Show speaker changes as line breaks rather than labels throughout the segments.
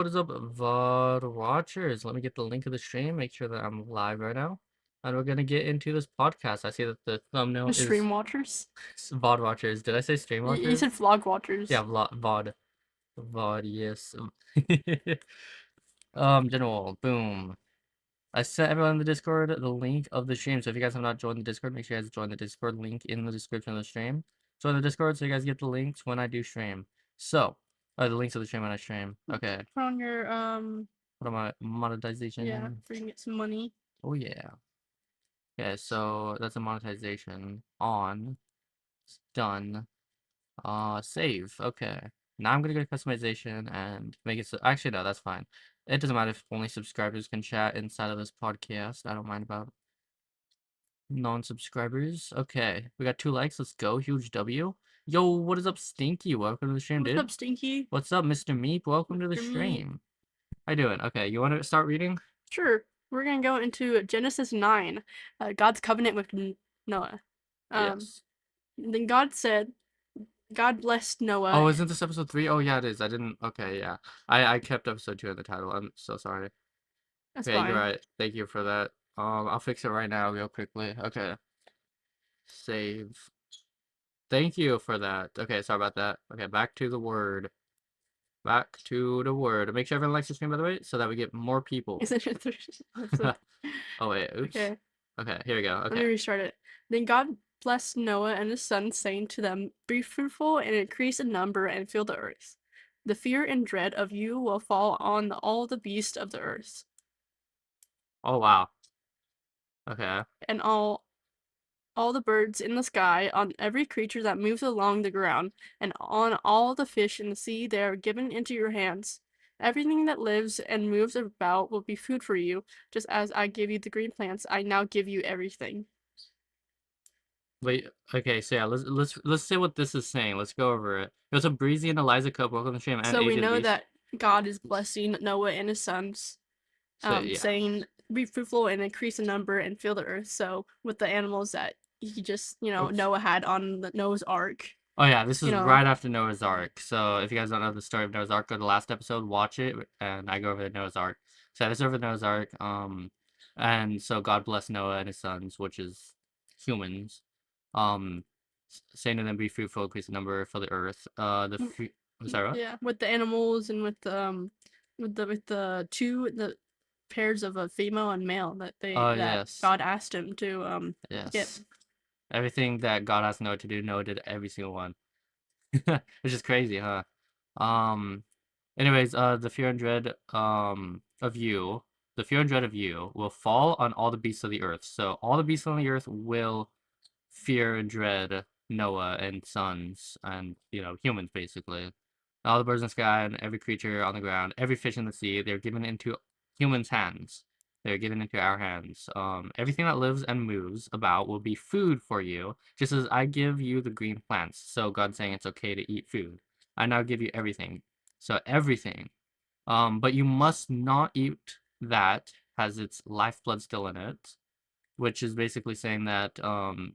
What is up, VOD watchers? Let me get the link of the stream, make sure that I'm live right now. And we're gonna get into this podcast. I see that the thumbnail
The
is
stream watchers?
VOD watchers. Did I say stream
You
watchers?
said vlog watchers.
Yeah, VOD. VOD, yes. General, boom. I sent everyone in the Discord the link of the stream. So if you guys have not joined the Discord, make sure you guys join the Discord link in the description of the stream. Join the Discord so you guys get the links when I do stream. So, the links of the stream when I stream. Okay.
Put on your
What am I? Monetization.
yeah, for you to get some money.
Oh yeah. Okay, so that's a monetization on. Done. Save. Okay. Now I'm gonna go to customization and make it so actually no, that's fine. It doesn't matter if only subscribers can chat inside of this podcast. I don't mind about non-subscribers. Okay, we got 2 likes. Let's go. Huge W. Yo, what is up, Stinky? Welcome to the stream,
What's
dude.
up, Stinky?
What's up, Mr. Meep? Welcome to the
Mr. Meep.
stream. How you doing? Okay, you want to start reading?
Sure. We're gonna go into Genesis 9, God's covenant with Noah.
Yes.
Then God said, God blessed Noah.
Oh, isn't this episode 3? Oh, yeah, it is. I didn't. Okay, yeah. I kept episode 2 in the title. I'm so sorry.
That's
Okay,
fine.
you're right. Thank you for that. I'll fix it right now, real quickly. Okay. Save. Thank you for that. Okay, sorry about that. Okay, back to the word. Back to the word. Make sure everyone likes the stream, by the way, so that we get more people.
Isn't it
Oh, wait. Oops.
Okay.
Okay, here we go.
Let
Okay.
me restart it. Then God blessed Noah and his sons, saying to them, Be fruitful and increase in number and fill the earth. The fear and dread of you will fall on all the beasts of the earth,
Oh, wow. Okay.
and all the birds in the sky, on every creature that moves along the ground, and on all the fish in the sea. They are given into your hands. Everything that lives and moves about will be food for you. Just as I give you the green plants, I now give you everything.
Wait, okay, so yeah, let's say what this is saying. Let's go over it. It was a Breezy and Eliza Cup. Welcome to the stream. And
So we
Age of the
know
Beast.
that God is blessing Noah and his sons,
So, yeah.
saying, Be fruitful and increase in number and fill the earth. So with the animals that he just,
Oops.
Noah had on the Noah's Ark.
Oh yeah, this is
You know.
right after Noah's Ark. So if you guys don't know the story of Noah's Ark, go to the last episode, watch it, and I go over the Noah's Ark. So this is over the Noah's Ark. And so God blessed Noah and his sons, which is humans. Saying to them, be fruitful, increase the number for the earth. I'm sorry, what?
Yeah, with the animals and with the pairs of a female and male that
Yes.
God asked him to
Yes.
get.
Everything that God asked Noah to do, Noah did every single one. Which is crazy, huh? Anyways, the fear and dread of you, the fear and dread of you will fall on all the beasts of the earth. So all the beasts on the earth will fear and dread Noah and sons and, humans basically. All the birds in the sky and every creature on the ground, every fish in the sea, they're given into humans' hands. They're given into our hands. Everything that lives and moves about will be food for you, just as I give you the green plants. So God's saying it's okay to eat food. I now give you everything. So everything. But you must not eat that has its lifeblood still in it, which is basically saying that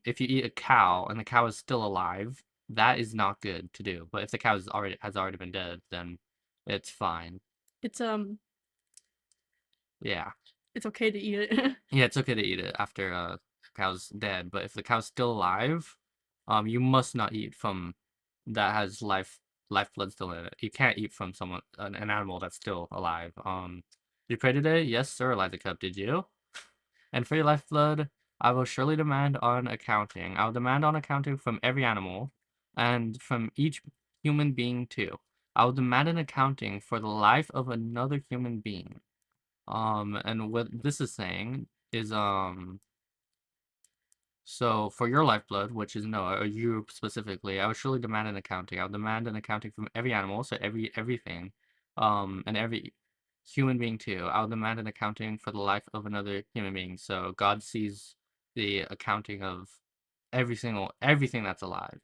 if you eat a cow and the cow is still alive, that is not good to do. But if the cow has already been dead, then it's fine.
It's
Yeah.
It's okay to eat it.
Yeah, it's okay to eat it after the cow's dead, but if the cow's still alive, you must not eat from that has lifeblood still in it. You can't eat from an animal that's still alive. You pray today? Yes, sir, Eliza Cup, did you? And for your lifeblood, I will surely demand on accounting. I will demand on accounting from every animal, and from each human being too. I will demand an accounting for the life of another human being. And what this is saying is, so for your lifeblood, which is Noah, or you specifically, I will surely demand an accounting. I'll demand an accounting from every animal, so everything, and every human being too. I'll demand an accounting for the life of another human being. So God sees the accounting of everything that's alive.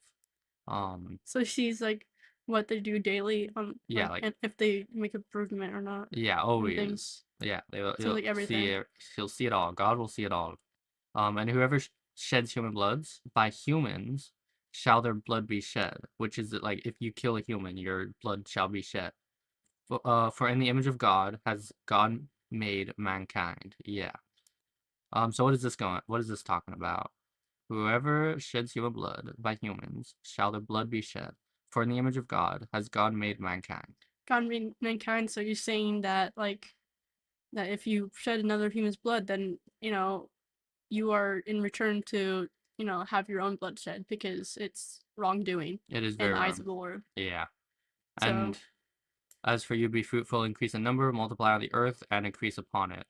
So she's like what they do daily on
Yeah,
and if they make improvement or not.
Yeah, always. Yeah,
So like everything.
He'll see it all. God will see it all. And whoever sheds human bloods, by humans shall their blood be shed. Which is like if you kill a human, your blood shall be shed. For in the image of God has God made mankind. Yeah. So what is this going? What is this talking about? Whoever sheds human blood by humans shall their blood be shed. For in the image of God has God made mankind.
God made mankind, so you're saying that like that if you shed another human's blood, then you are in return to have your own blood shed because it's wrongdoing
It is
in
very
the eyes
wrong.
of the Lord.
Yeah.
So
And as for you, be fruitful, increase in number, multiply on the earth, and increase upon it.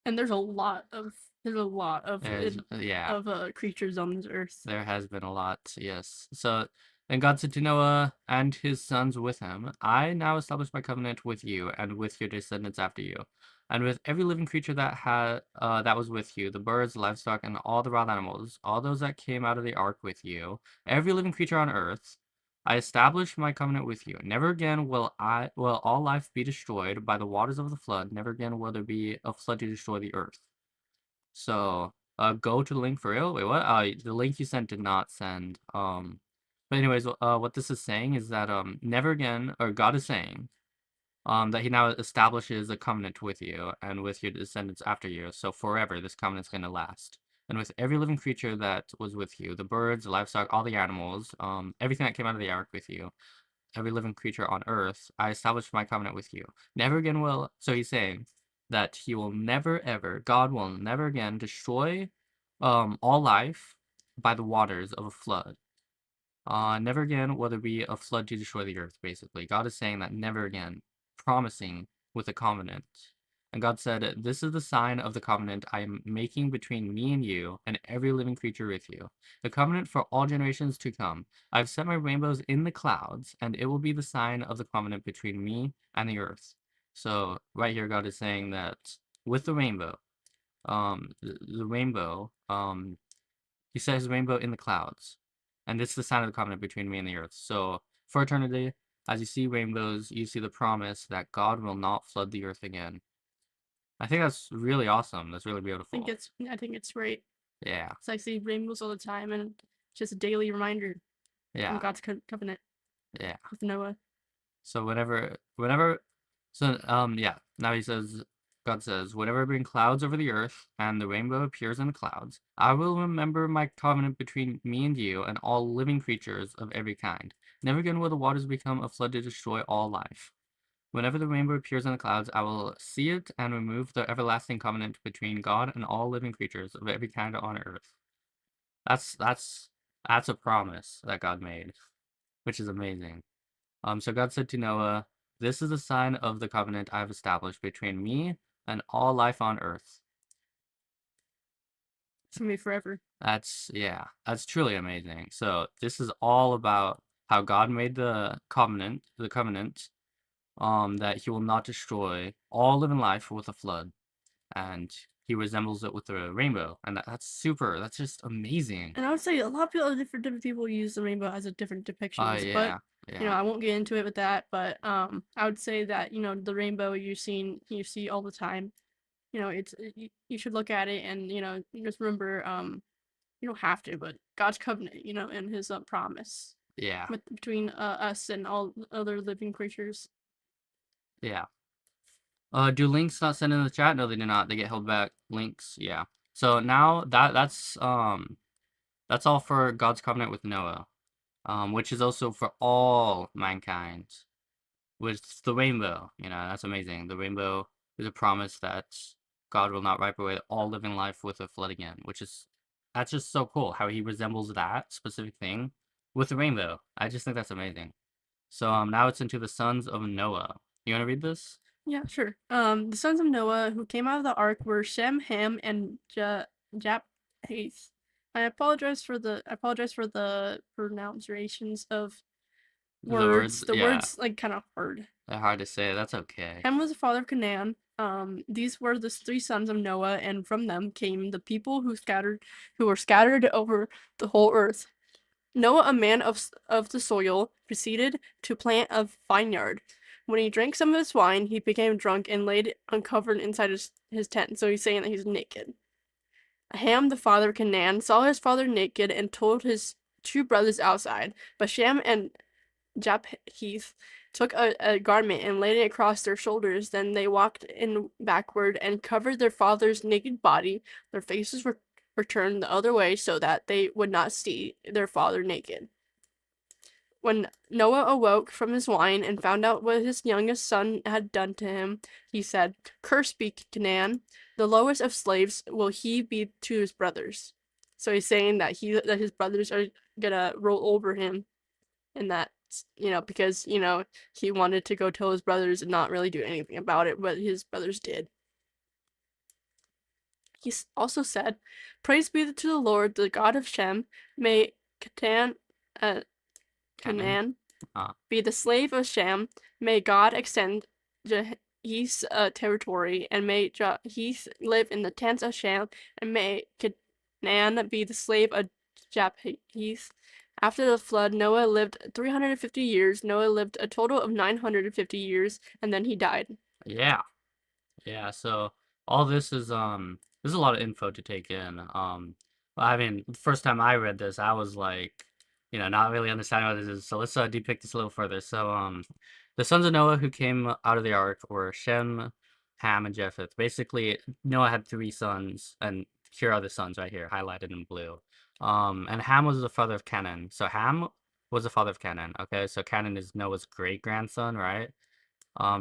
and there's a lot of
There's, yeah.
creatures on this earth.
There has been a lot, yes. So then God said to Noah and his sons with him, I now establish my covenant with you and with your descendants after you, and with every living creature that was with you, the birds, livestock, and all the wild animals, all those that came out of the ark with you, every living creature on earth. I establish my covenant with you. Never again will all life be destroyed by the waters of the flood. Never again will there be a flood to destroy the earth. So, go to the link for real? Wait, what? The link you sent did not send. But anyways, what this is saying is that never again, or God is saying, that He now establishes a covenant with you and with your descendants after you. So forever, this covenant's gonna last. And with every living creature that was with you, the birds, the livestock, all the animals, everything that came out of the ark with you, every living creature on earth, I established my covenant with you. Never again will. So he's saying that he will never ever, God will never again destroy all life by the waters of a flood. Never again will there be a flood to destroy the earth, basically. God is saying that never again, promising with a covenant. And God said, this is the sign of the covenant I am making between me and you and every living creature with you. The covenant for all generations to come. I've set my rainbows in the clouds, and it will be the sign of the covenant between me and the earth. So right here, God is saying that with the rainbow, the rainbow, he set his rainbow in the clouds, and it's the sign of the covenant between me and the earth. So for eternity, as you see rainbows, you see the promise that God will not flood the earth again. I think that's really awesome. That's really beautiful.
I think it's great.
Yeah,
So I see rainbows all the time, and it's just a daily reminder from
yeah,
God's covenant
yeah.
with Noah.
So yeah. Now he says, God says, whenever I bring clouds over the earth and the rainbow appears in the clouds, I will remember my covenant between me and you and all living creatures of every kind. Never again will the waters become a flood to destroy all life. Whenever the rainbow appears in the clouds, I will see it and remove the everlasting covenant between God and all living creatures of every kind on earth. That's a promise that God made, which is amazing. So God said to Noah, this is a sign of the covenant I have established between me and all life on earth.
It's gonna be forever.
Yeah, that's truly amazing. So this is all about how God made the covenant, that he will not destroy all living life with a flood. And he resembles it with a rainbow. And that's just amazing.
And I would say a lot of people, different people use the rainbow as a different depictions, but
Yeah, yeah,
I won't get into it with that. But I would say that the rainbow you see all the time. It's you should look at it and just remember you don't have to, but God's covenant, and His promise
yeah,
between us and all other living creatures.
yeah. Do links not sent in the chat? No, they do not. They get held back. Links, yeah. So now that's all for God's covenant with Noah, which is also for all mankind. With the rainbow, that's amazing. The rainbow is a promise that God will not wipe away all living life with a flood again, that's just so cool how he resembles that specific thing with the rainbow. I just think that's amazing. So now it's into the sons of Noah. You want to read this?
Yeah, sure. The sons of Noah who came out of the ark were Shem, Ham, and Japheth. I apologize for the pronunciations of
The
words.
words,
The
yeah,
words like kind of hard.
they're hard to say. That's okay.
Ham was the father of Canaan. These were the three sons of Noah, and from them came the people who were scattered over the whole earth. Noah, a man of the soil, proceeded to plant a vineyard. When he drank some of his wine, he became drunk and laid uncovered inside his tent. So he's saying that he's naked. Ham, the father of Canaan, saw his father naked and told his two brothers outside. But Shem and Japheth took a garment and laid it across their shoulders. Then they walked in backward and covered their father's naked body. Their faces were turned the other way so that they would not see their father naked. When Noah awoke from his wine and found out what his youngest son had done to him, he said, "Cursed be Canaan, the lowest of slaves will he be to his brothers." So he's saying that his brothers are gonna roll over him, and that because he wanted to go tell his brothers and not really do anything about it, but his brothers did. He also said, "Praise be to the Lord, the God of Shem. May Canaan be the slave of Shem. May God extend Japheth's territory, and may Japheth live in the tents of Shem, and may Canaan be the slave of Japheth." After the flood, Noah lived 350 years. Noah lived a total of 950 years, and then he died.
Yeah. Yeah, so all this is there's a lot of info to take in. I mean, the first time I read this, I was like, not really understanding what this is. So let's depict this a little further. So the sons of Noah who came out of the ark were Shem, Ham, and Japheth. Basically, Noah had three sons, and here are the sons right here, highlighted in blue. And Ham was the father of Canaan. So Ham was the father of Canaan. Okay, so Canaan is Noah's great grandson, right?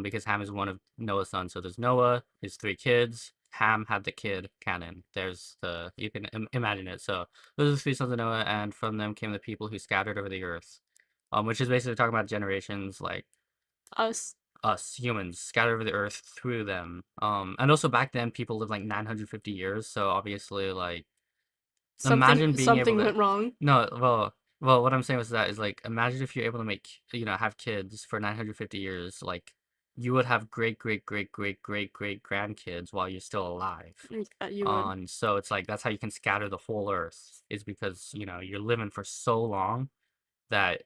Because Ham is one of Noah's sons. So there's Noah, his three kids. Ham had the kid Canaan. You can imagine it. So those are the three sons of Noah, and from them came the people who scattered over the earth, which is basically talking about generations like
Us.
humans scattered over the earth through them. And also back then people lived like 950 years. So obviously like imagine being able
Something
to
went wrong.
no well what I'm saying was that is like imagine if you're able to make have kids for 950 years, like you would have great great great great great great grandkids while you're still alive.
You would.
So it's like that's how you can scatter the whole earth, is because you're living for so long that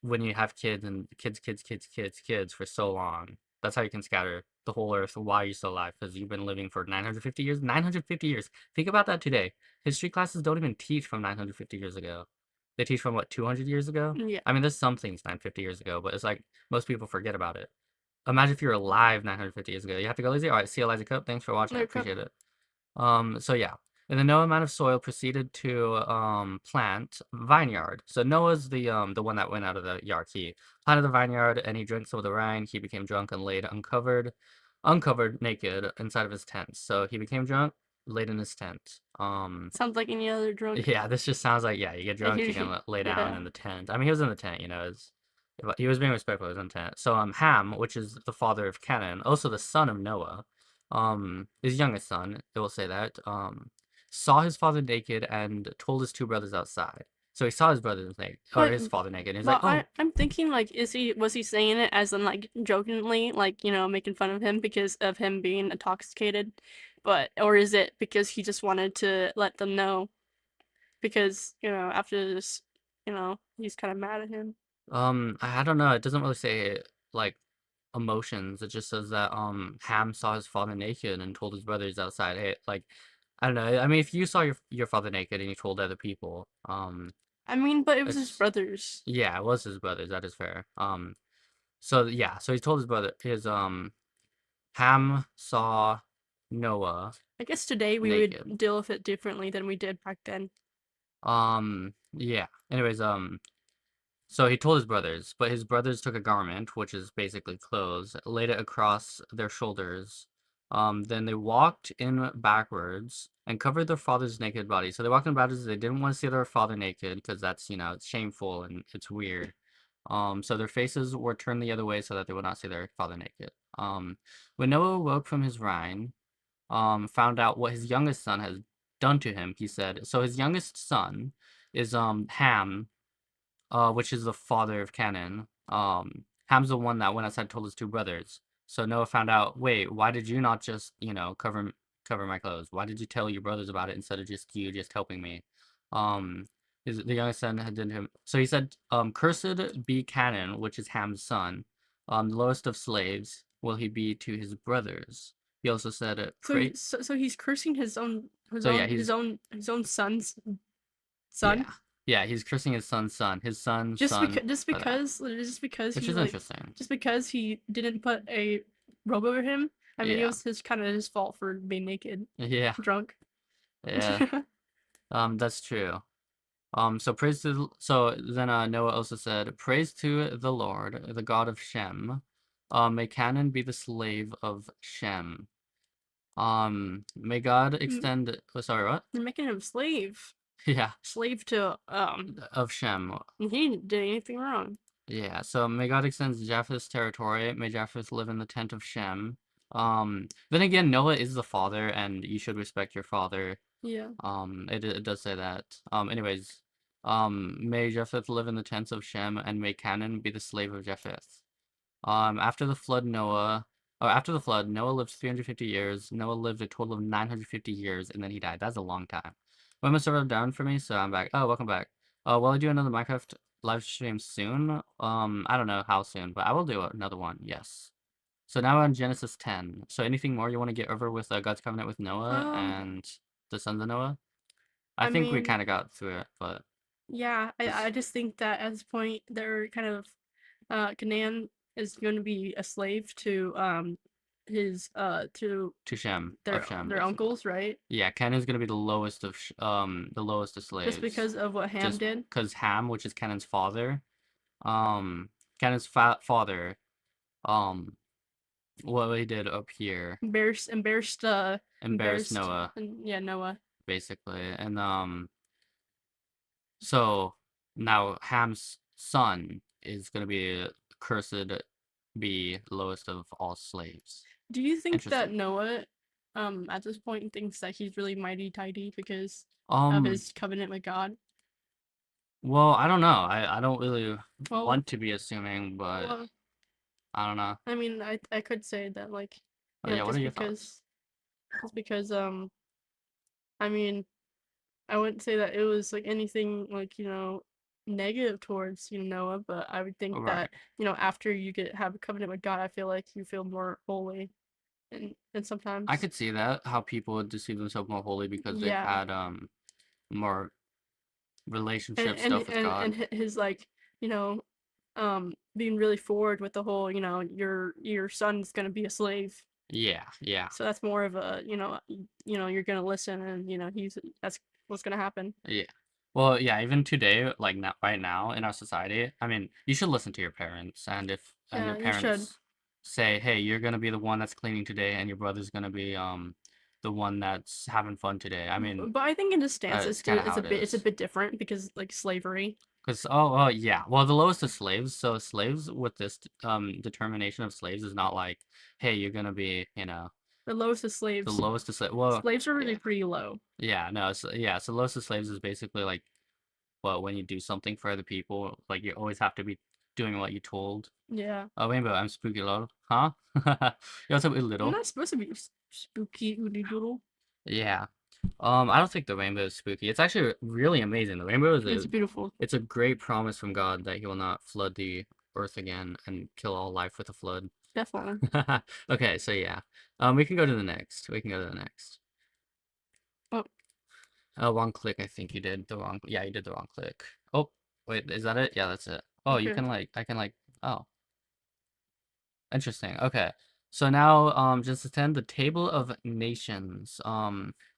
when you have kids and kids for so long, that's how you can scatter the whole earth while you're still alive, because you've been living for 950 years. 950 years. Think about that today. History classes don't even teach from 950 years ago. They teach from what, 200 years ago?
Yeah.
I mean, there's some things 950 years ago, but it's like most people forget about it. Imagine if you're alive 950 years ago. You have to go lazy. All right, see you, Eliza Cup. Thanks for watching. I appreciate it. So yeah. And then Noah, man of soil, proceeded to plant vineyard. So Noah's the one that went out of the yard. He planted the vineyard and he drank some of the wine. He became drunk and laid uncovered, naked inside of his tent. So he became drunk, laid in his tent.
Sounds like any other drunk.
Yeah, this just sounds like, yeah, you get drunk, you can lay down in the tent. I mean, he was in the tent, he was being respectful. He was in the tent. So Ham, which is the father of Canaan, also the son of Noah, his youngest son, it will say that, saw his father naked and told his two brothers outside. So he saw his brothers naked, or his father naked, and he's like, "Oh."
I'm thinking, like, was he saying it as in, like, jokingly, like, making fun of him because of him being intoxicated, or is it because he just wanted to let them know? Because after this, he's kind of mad at him.
I don't know. It doesn't really say like emotions. It just says that Ham saw his father naked and told his brothers outside. Hey, like, I don't know. I mean, if you saw your father naked and you told other people,
I mean, but it was his brothers.
Yeah, it was his brothers. That is fair. So yeah, so he told his Ham saw Noah.
I guess today we
naked.
would deal with it differently than we did back then.
Yeah. Anyways, so he told his brothers, but his brothers took a garment, which is basically clothes, laid it across their shoulders. Then they walked in backwards and covered their father's naked body. So they walked in backwards. They didn't want to see their father naked because that's, it's shameful and it's weird. So their faces were turned the other way so that they would not see their father naked. When Noah woke from his wine, found out what his youngest son had done to him, he said. So his youngest son is Ham, which is the father of Canaan. Ham's the one that went outside and told his two brothers. So Noah found out, wait, why did you not just, cover my clothes? Why did you tell your brothers about it instead of just helping me? The youngest son had done to him. So he said, cursed be Canaan, which is Ham's son. The lowest of slaves will he be to his brothers. He also said,
so he's cursing his own son's son.
Yeah. Yeah, he's cursing his son's son. His son's
Just
son
because just
for that.
because just because
Which
he
is
like
interesting.
just because he didn't put a robe over him. I mean, it
Yeah.
was his kind of his fault for being naked,
Yeah.
drunk.
Yeah. That's true. So then Noah also said, "Praise to the Lord, the God of Shem. May Canaan be the slave of Shem. May God
Mm,
extend." Oh, sorry, what?
They're making him a slave.
Yeah,
Slave to
of Shem.
he didn't do anything wrong.
Yeah. So may God extend Japheth's territory. May Japheth live in the tent of Shem. Then again, Noah is the father, and you should respect your father.
Yeah.
It does say that. Anyways, may Japheth live in the tents of Shem, and may Canaan be the slave of Japheth. After the flood, Noah lived 350 years. Noah lived a total of 950 years, and then he died. That's a long time. Women server down for me, so I'm back. Oh, welcome back. Will I do another Minecraft live stream soon? I don't know how soon, but I will do another one. Yes. So now we're on Genesis 10. So anything more you want to get over with God's covenant with Noah
Um,
and the sons of Noah? I
I
think we
mean,
kind of got through it, but
yeah, I just think that at this point they're kind of Canaan is going to be a slave to his to
to Shem
their
of Shem
their
basically.
uncles, right?
Yeah, Canaan's gonna be the lowest of
Just
slaves,
because of what Ham
just
did.
because Ham, which is Canaan's father, um, Canaan's fa father, um, what he did up here embarrassed
Embarrassed,
Noah
and yeah, Noah.
basically, and so now Ham's son is gonna be cursed, be lowest of all slaves.
Do you think that
Interesting.
Noah, at this point thinks that he's really mighty tidy because of
Um,
his covenant with God?
well, I don't know. I don't really
Well,
want to be assuming, but
well,
I don't know.
I mean, I could say that like,
Oh yeah, what are your thoughts?
just because I mean, I wouldn't say that it was like anything like, negative towards, Noah, but I would think
Right.
that, after you have a covenant with God, I feel like you feel more holy and
I
sometimes
could see that, how people would deceive themselves more holy because they've
yeah.
had more
And
relationship
and
stuff with
and,
God.
and his like, being really forward with the whole, your son's gonna be a slave.
Yeah, yeah,
So that's more of a, you're gonna listen and that's what's gonna happen.
yeah. Well, yeah, even today, like now, right now in our society, I mean, you should listen to your parents, and if your
Yeah, you should.
parents say, "Hey, you're gonna be the one that's cleaning today, and your brother's gonna be the one that's having fun today." I mean,
But I think in this stance,
it's kind of how it
it's a
is.
bit different because like slavery.
Because oh yeah, well the lowest of slaves. So slaves with this determination of slaves is not like, hey, you're gonna be
The lowest of
the
slaves.
lowest of slaves. Well,
Slaves are really
yeah,
pretty low.
yeah, no, so yeah, so lowest of slaves is basically like, well, when you do something for other people, like you always have to be doing what you told.
Yeah.
Oh, Rainbow, I'm spooky lol, huh? You also a
You're
little.
not supposed to be spooky hoodie doodle.
Yeah. I don't think the rainbow is spooky. It's actually really amazing. The rainbow is
It's beautiful.
it's a great promise from God that He will not flood the earth again and kill all life with a flood.
Definitely.
Okay, so yeah. We can go to the next. We can go to the next.
Oh,
Wrong click. I think you did the wrong. Yeah, you did the wrong click. Oh, wait, is that it? Yeah, that's it. Oh, you
okay.
can like, I can like. Oh, interesting. Okay. So now, just attend the Table of Nations.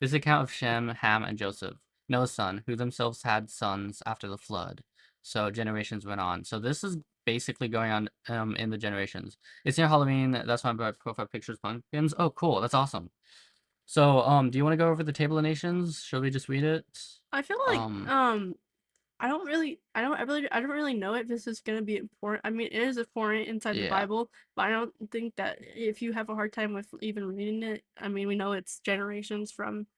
This account of Shem, Ham, and Joseph, Noah's son, who themselves had sons after the flood. So generations went on. So this is basically going on in the generations. It's near Halloween. That's why my profile pictures pumpkins. Oh, cool. That's awesome. So, do you want to go over the Table of Nations? Should we just read it?
I feel like
Um,
I don't really know if this is gonna be important. I mean, it is important inside the
yeah,
Bible, but I don't think that if you have a hard time with even reading it, I mean, we know it's generations from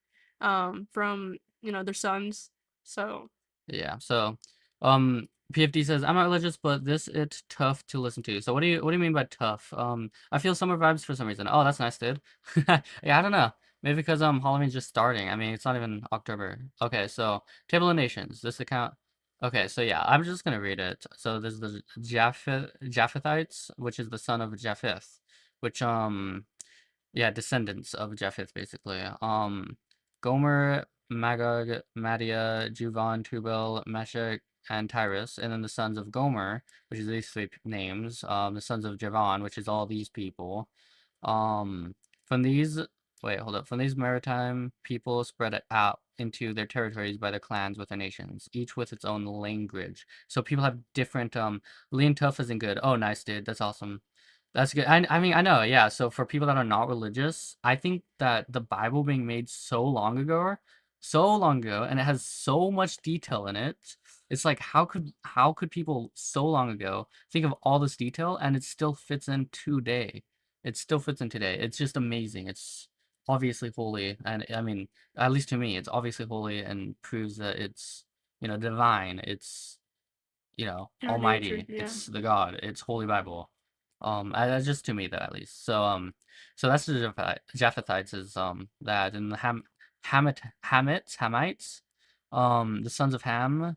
their sons. So
yeah. So, PFD says, I'm not religious, but this it's tough to listen to. So what do you mean by tough? I feel summer vibes for some reason. Oh, that's nice, dude. Yeah, I don't know. Maybe because Halloween's just starting. I mean, it's not even October. Okay, so Table of Nations. This account. Okay, so yeah, I'm just gonna read it. So there's the Japhethites, which is the son of Japheth, which yeah, descendants of Japheth basically. Gomer, Magog, Madia, Juvan, Tubal, Meshech, and Tyrus, and then the sons of Gomer, which is these three names, the sons of Javan, which is all these people. Um, from these, wait, hold up. From these maritime people spread it out into their territories by their clans with their nations, each with its own language. So people have different, Lean Tough isn't good. Oh, nice, dude. That's awesome. That's good. I mean, I know, yeah. So for people that are not religious, I think that the Bible being made so long ago, and it has so much detail in it. It's like how could people so long ago think of all this detail and it still fits in today? It still fits in today. It's just amazing. It's obviously holy, and I mean, at least to me, it's obviously holy and proves that it's, divine. It's,
Inner nature,
almighty.
yeah.
It's the God. It's Holy Bible. That's just to me that at least. So that's the Japhethites is that, and the Hamites, the sons of Ham,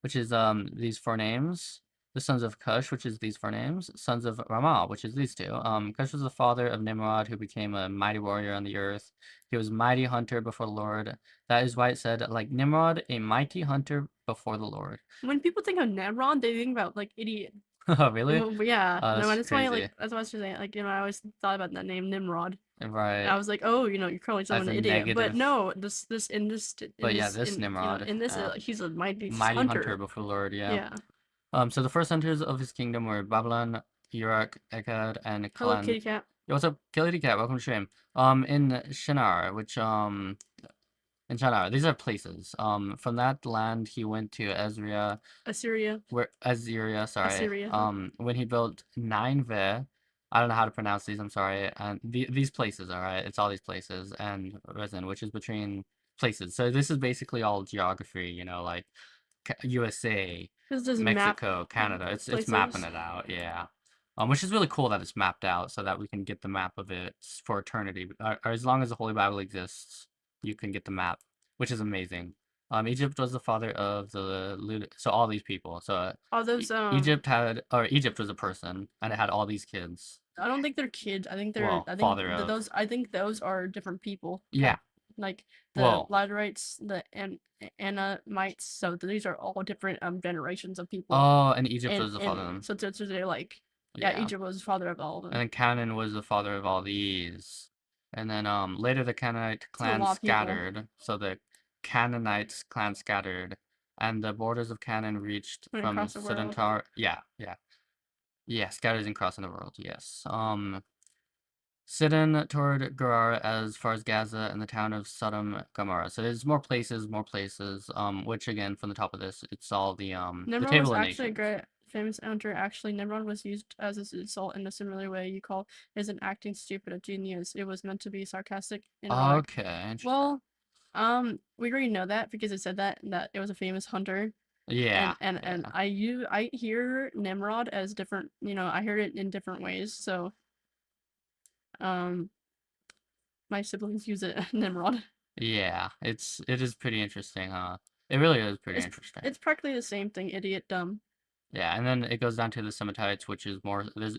which is these four names. The sons of Cush, which is these four names. Sons of Ramah, which is these two. Cush was the father of Nimrod, who became a mighty warrior on the earth. He was a mighty hunter before the Lord. That is why it said, like Nimrod, a mighty hunter before the Lord.
When people think of Nemron, they think about like idiot.
Oh, really?
Yeah,
Oh,
no,
that's
and that's why
crazy.
that's why I was just saying, like, I always thought about that name Nimrod. And
Right.
I was like, oh, you're calling
As
someone
a
an idiot, but
negative.
no, this in this in
But yeah,
this
this Nimrod,
in this he's a mighty
mighty hunter
hunter.
before the Lord, yeah.
Yeah.
So the first hunters of his kingdom were Babylon, Uruk, Ekkad, and
Hello,
Kalan.
kitty cat.
Yo, what's up, Kitty Cat? Welcome to stream. In Shinar, which in Shinar, these are places. From that land he went to Ezria,
Assyria.
Assyria, sorry.
Assyria. Huh?
When he built Nineveh, I don't know how to pronounce these. I'm sorry. And these places, all right. It's all these places, and Resin, which is between places. So this is basically all geography. Like USA,
This is map
Mexico, Canada. It's mapping
places.
it out, yeah. Which is really cool that it's mapped out so that we can get the map of it for eternity. Or as long as the Holy Bible exists, you can get the map, which is amazing. Egypt was the father of so all these people. So
All those
Egypt was a person, and it had all these kids.
I don't think they're kids.
Well, father of.
I think those are different people.
Yeah.
Like the
Well,
Laderites, the Anamites. So these are all different generations of people.
oh, and Egypt was the father of them.
So they're like, yeah,
Yeah.
Egypt was the father of all of them.
And then Canaan was the father of all these. And then later the Canaanite
It's a
clan
lot of people.
scattered. So the Canaanites clan scattered. And the borders of Canaan reached
Went
from
across the world.
Sidantar. Yeah. Yeah, scattered and crossing the world, yes. Sidon toward Gerar as far as Gaza and the town of Sodom Gomorrah. So there's more places, which again from the top of this, it's all the
Nimrod was
table of
actually a
nations.
great famous hunter. Actually, Nimrod was used as an insult in a similar way you call isn't acting stupid a genius. It was meant to be sarcastic and ironic.
Okay, interesting.
Well, we already know that because it said that it was a famous hunter.
Yeah.
And I hear Nimrod as different. I heard it in different ways. So, my siblings use it Nimrod.
Yeah, it is pretty interesting, huh? It really is pretty
It's
interesting.
it's practically the same thing. Idiot, dumb.
Yeah, and then it goes down to the Semitites, which is more there's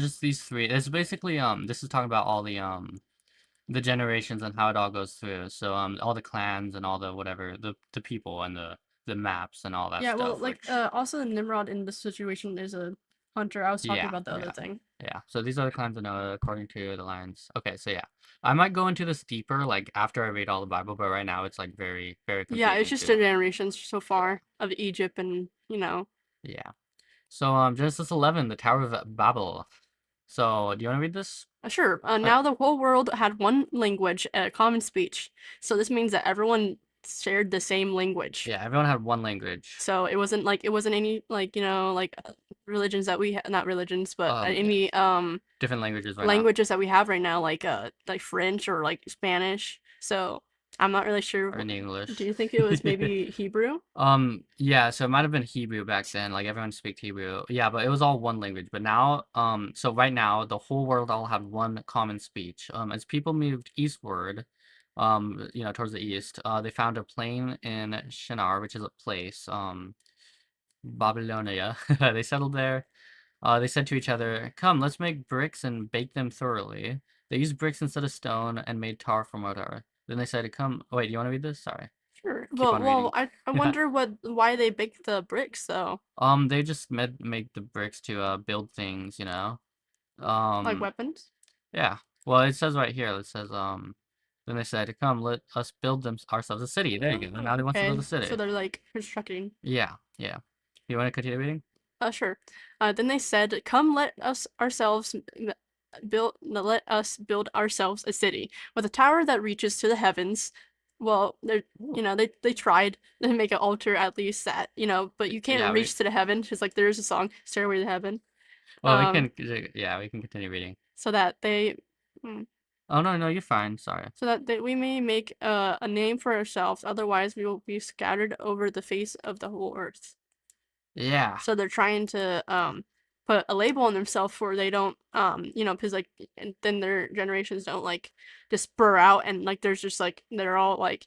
just these three. It's basically this is talking about all the generations and how it all goes through. So all the clans and all the whatever the people and the maps and all that
Yeah, well,
stuff.
like also Nimrod in this situation is a hunter. I was talking about the other thing.
Yeah, so these are the clans I know according to the lines. Okay, so yeah. I might go into this deeper, like, after I read all the Bible, but right now it's, like, very, very confusing,
Yeah, it's just the generations so far of Egypt and,
Yeah. So, Genesis 11, the Tower of Babel. So, do you want to read this?
Sure. Now the whole world had one language, a common speech. So this means that everyone shared the same language.
Yeah, everyone had one language.
So it wasn't any religions that we not religions, but any
different languages
languages that we have right now, like French or like Spanish. So I'm not really sure.
Or in English.
Do you think it was maybe Hebrew?
Yeah, so it might have been Hebrew back then, like everyone spoke Hebrew. Yeah, but it was all one language. But now, so right now, the whole world all had one common speech. As people moved eastward, towards the east, they found a plain in Shinar, which is a place, Babylonia. They settled there. They said to each other, "Come, let's make bricks and bake them thoroughly." They used bricks instead of stone and made tar from mortar. Then they said to come. Oh, wait, do you want to read this? Sorry,
Sure.
keep
But
on
well,
reading.
I wonder why they baked the bricks though.
They just make the bricks to build things, you know.
Like
Um,
weapons?
yeah. Well, it says right here. It says Then they said to come, let us build them ourselves a city. There you go. And now they want to build a
Okay. So
city.
they're like constructing.
Yeah, yeah. You want to continue reading?
Sure. Then they said, "Come, let us build ourselves a city with a tower that reaches to the heavens." Well, they tried to make an altar at least that, but you can't
Yeah,
reach to the heaven. Just like there is a song, "Stairway to Heaven."
well,
Um,
we can continue reading.
so that they, hmm,
Oh, no, no, you're fine. Sorry.
we may make a name for ourselves. Otherwise, we will be scattered over the face of the whole earth.
Yeah.
So they're trying to put a label on themselves where they don't because like and then their generations don't like just spur out and like there's just like they're all like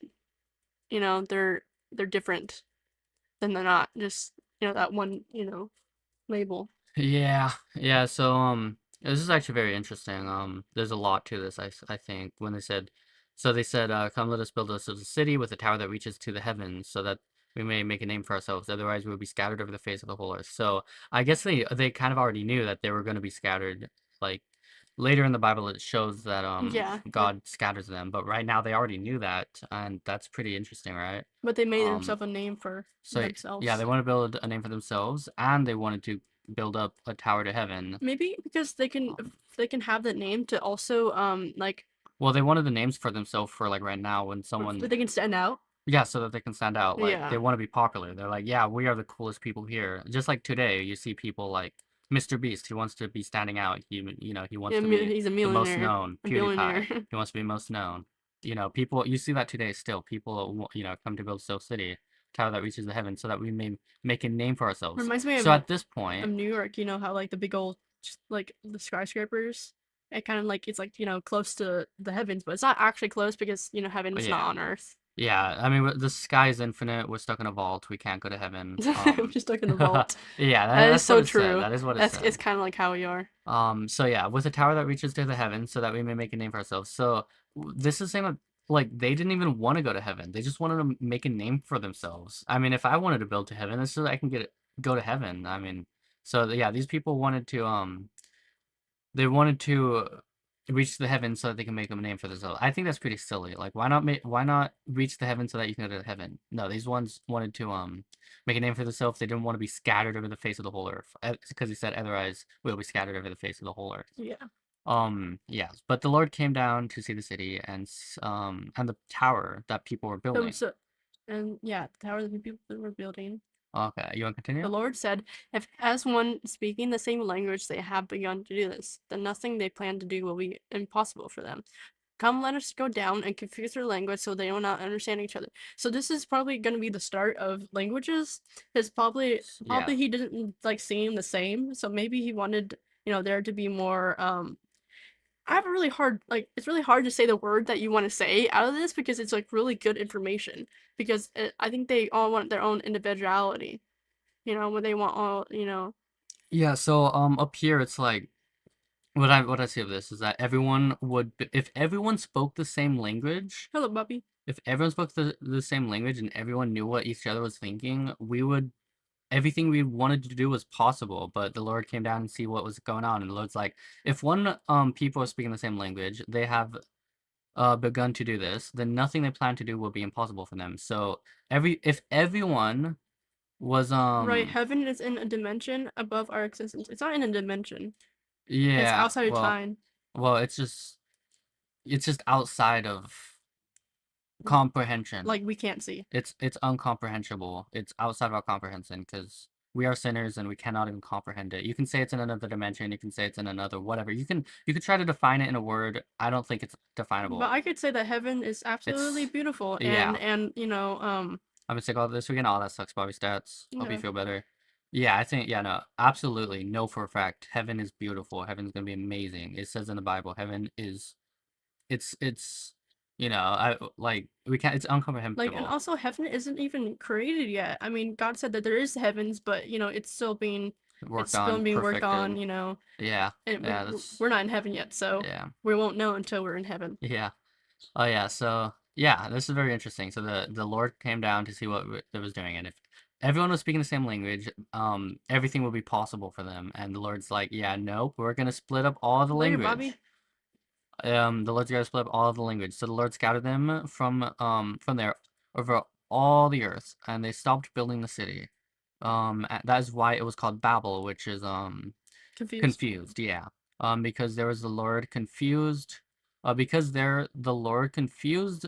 they're different, then they're not just that one label.
Yeah, yeah. So this is actually very interesting. There's a lot to this. I think when they said, so they said, "Come, let us build us a city with a tower that reaches to the heavens, so that we may make a name for ourselves. Otherwise, we will be scattered over the face of the whole earth." So I guess they kind of already knew that they were going to be scattered. Like later in the Bible, it shows that
Yeah,
God scatters them, but right now they already knew that, and that's pretty interesting, right?
but they made
Um,
themselves a name for
so yeah,
themselves.
they want to build a name for themselves, and they wanted to build up a tower to heaven.
Maybe because they can
Um,
they can have the name to also like
well, they wanted the names for themselves for like right now when
that
someone,
they can stand out.
yeah, so that they can stand out. Like they
Yeah.
want to be popular. They're like, yeah, we are the coolest people here. Just like today, you see people like Mr. Beast. He wants to be standing out. He wants
Yeah,
to be
he's a
the most
millionaire,
known.
a
PewDiePie.
billionaire.
He wants to be most known. People. You see that today still. People, come to build Soul City, tower that reaches the heavens, so that we may make a name for ourselves.
Reminds me
So at this point,
of New York, how like the big old like the skyscrapers. It kind of like it's like, close to the heavens, but it's not actually close because,
oh,
heaven's not
yeah.
on Earth.
Yeah, I mean, the sky is infinite. We're stuck in a vault. We can't go to heaven.
I'm just stuck in the vault.
Yeah,
That is
that's what
so
it said.
true.
That is what it
That's
said.
it's kind of like how we are.
So yeah, with a tower that reaches to the heavens, so that we may make a name for ourselves. So this is the same. Like they didn't even want to go to heaven. They just wanted to make a name for themselves. I mean, if I wanted to build to heaven, it's so that I can go to heaven. I mean, so yeah, these people wanted to they wanted to reach the heavens so that they can make them a name for themselves. I think that's pretty silly. Like, why not reach the heavens so that you can go to heaven? No, these ones wanted to make a name for themselves. They didn't want to be scattered over the face of the whole earth, because he said otherwise we'll be scattered over the face of the whole earth.
Yeah.
Yeah, but the Lord came down to see the city and the tower that people were
So,
building.
so and yeah, the tower that the people were building.
Okay, you want to continue?
The Lord said, "If as one speaking the same language they have begun to do this, then nothing they plan to do will be impossible for them. Come, let us go down and confuse their language so they will not understand each other." So this is probably going to be the start of languages. Because
Yeah.
probably he didn't like seem the same. So maybe he wanted there to be more. I have a really hard it's really hard to say the word that you want to say out of this because it's like really good information. Because I think they all want their own individuality. When they want all.
Yeah, so up here it's like what I see of this is that if everyone spoke the same language,
Hello, Bobby.
if everyone spoke the same language and everyone knew what each other was thinking, everything we wanted to do was possible. But the Lord came down and see what was going on, and the Lord's like, if one people are speaking the same language, they have begun to do this, then nothing they plan to do will be impossible for them. So if everyone was
Right, heaven is in a dimension above our existence. It's not in a dimension. It's
yeah,
outside of time.
it's just outside of comprehension.
Like we can't see.
It's uncomprehensible. It's outside of our comprehension because we are sinners and we cannot even comprehend it. You can say it's in another dimension. You can say it's in another whatever. You could try to define it in a word. I don't think it's
But
definable.
I could say that heaven is absolutely
It's
beautiful
yeah.
and
I'm gonna take all this weekend. Oh, that sucks, Bobby Stats. Hope you
yeah.
feel better. Yeah, I think yeah, no, absolutely, no for a fact. Heaven is beautiful. Heaven's gonna be amazing. It says in the Bible, heaven is it's I like we can't. It's
Like, and
uncomprehensible.
also heaven isn't even created yet. I mean, God said that there is heavens, but it's
Worked
still
on,
being worked on,
perfected. Yeah,
and
yeah, that's
we're not in heaven yet, so
yeah,
we won't know until we're in heaven.
yeah. Oh yeah. So yeah, this is very interesting. So the Lord came down to see what it was doing, and if everyone was speaking the same language, everything would be possible for them. And the Lord's like, yeah, nope, we're gonna split up all the
Later, Bobby.
language. The Lord's gonna split up all of the language. So the Lord scattered them from there over all the earth, and they stopped building the city. That is why it was called Babel, which is
Confused.
confused, yeah. Because there was the Lord confused, because there the Lord confused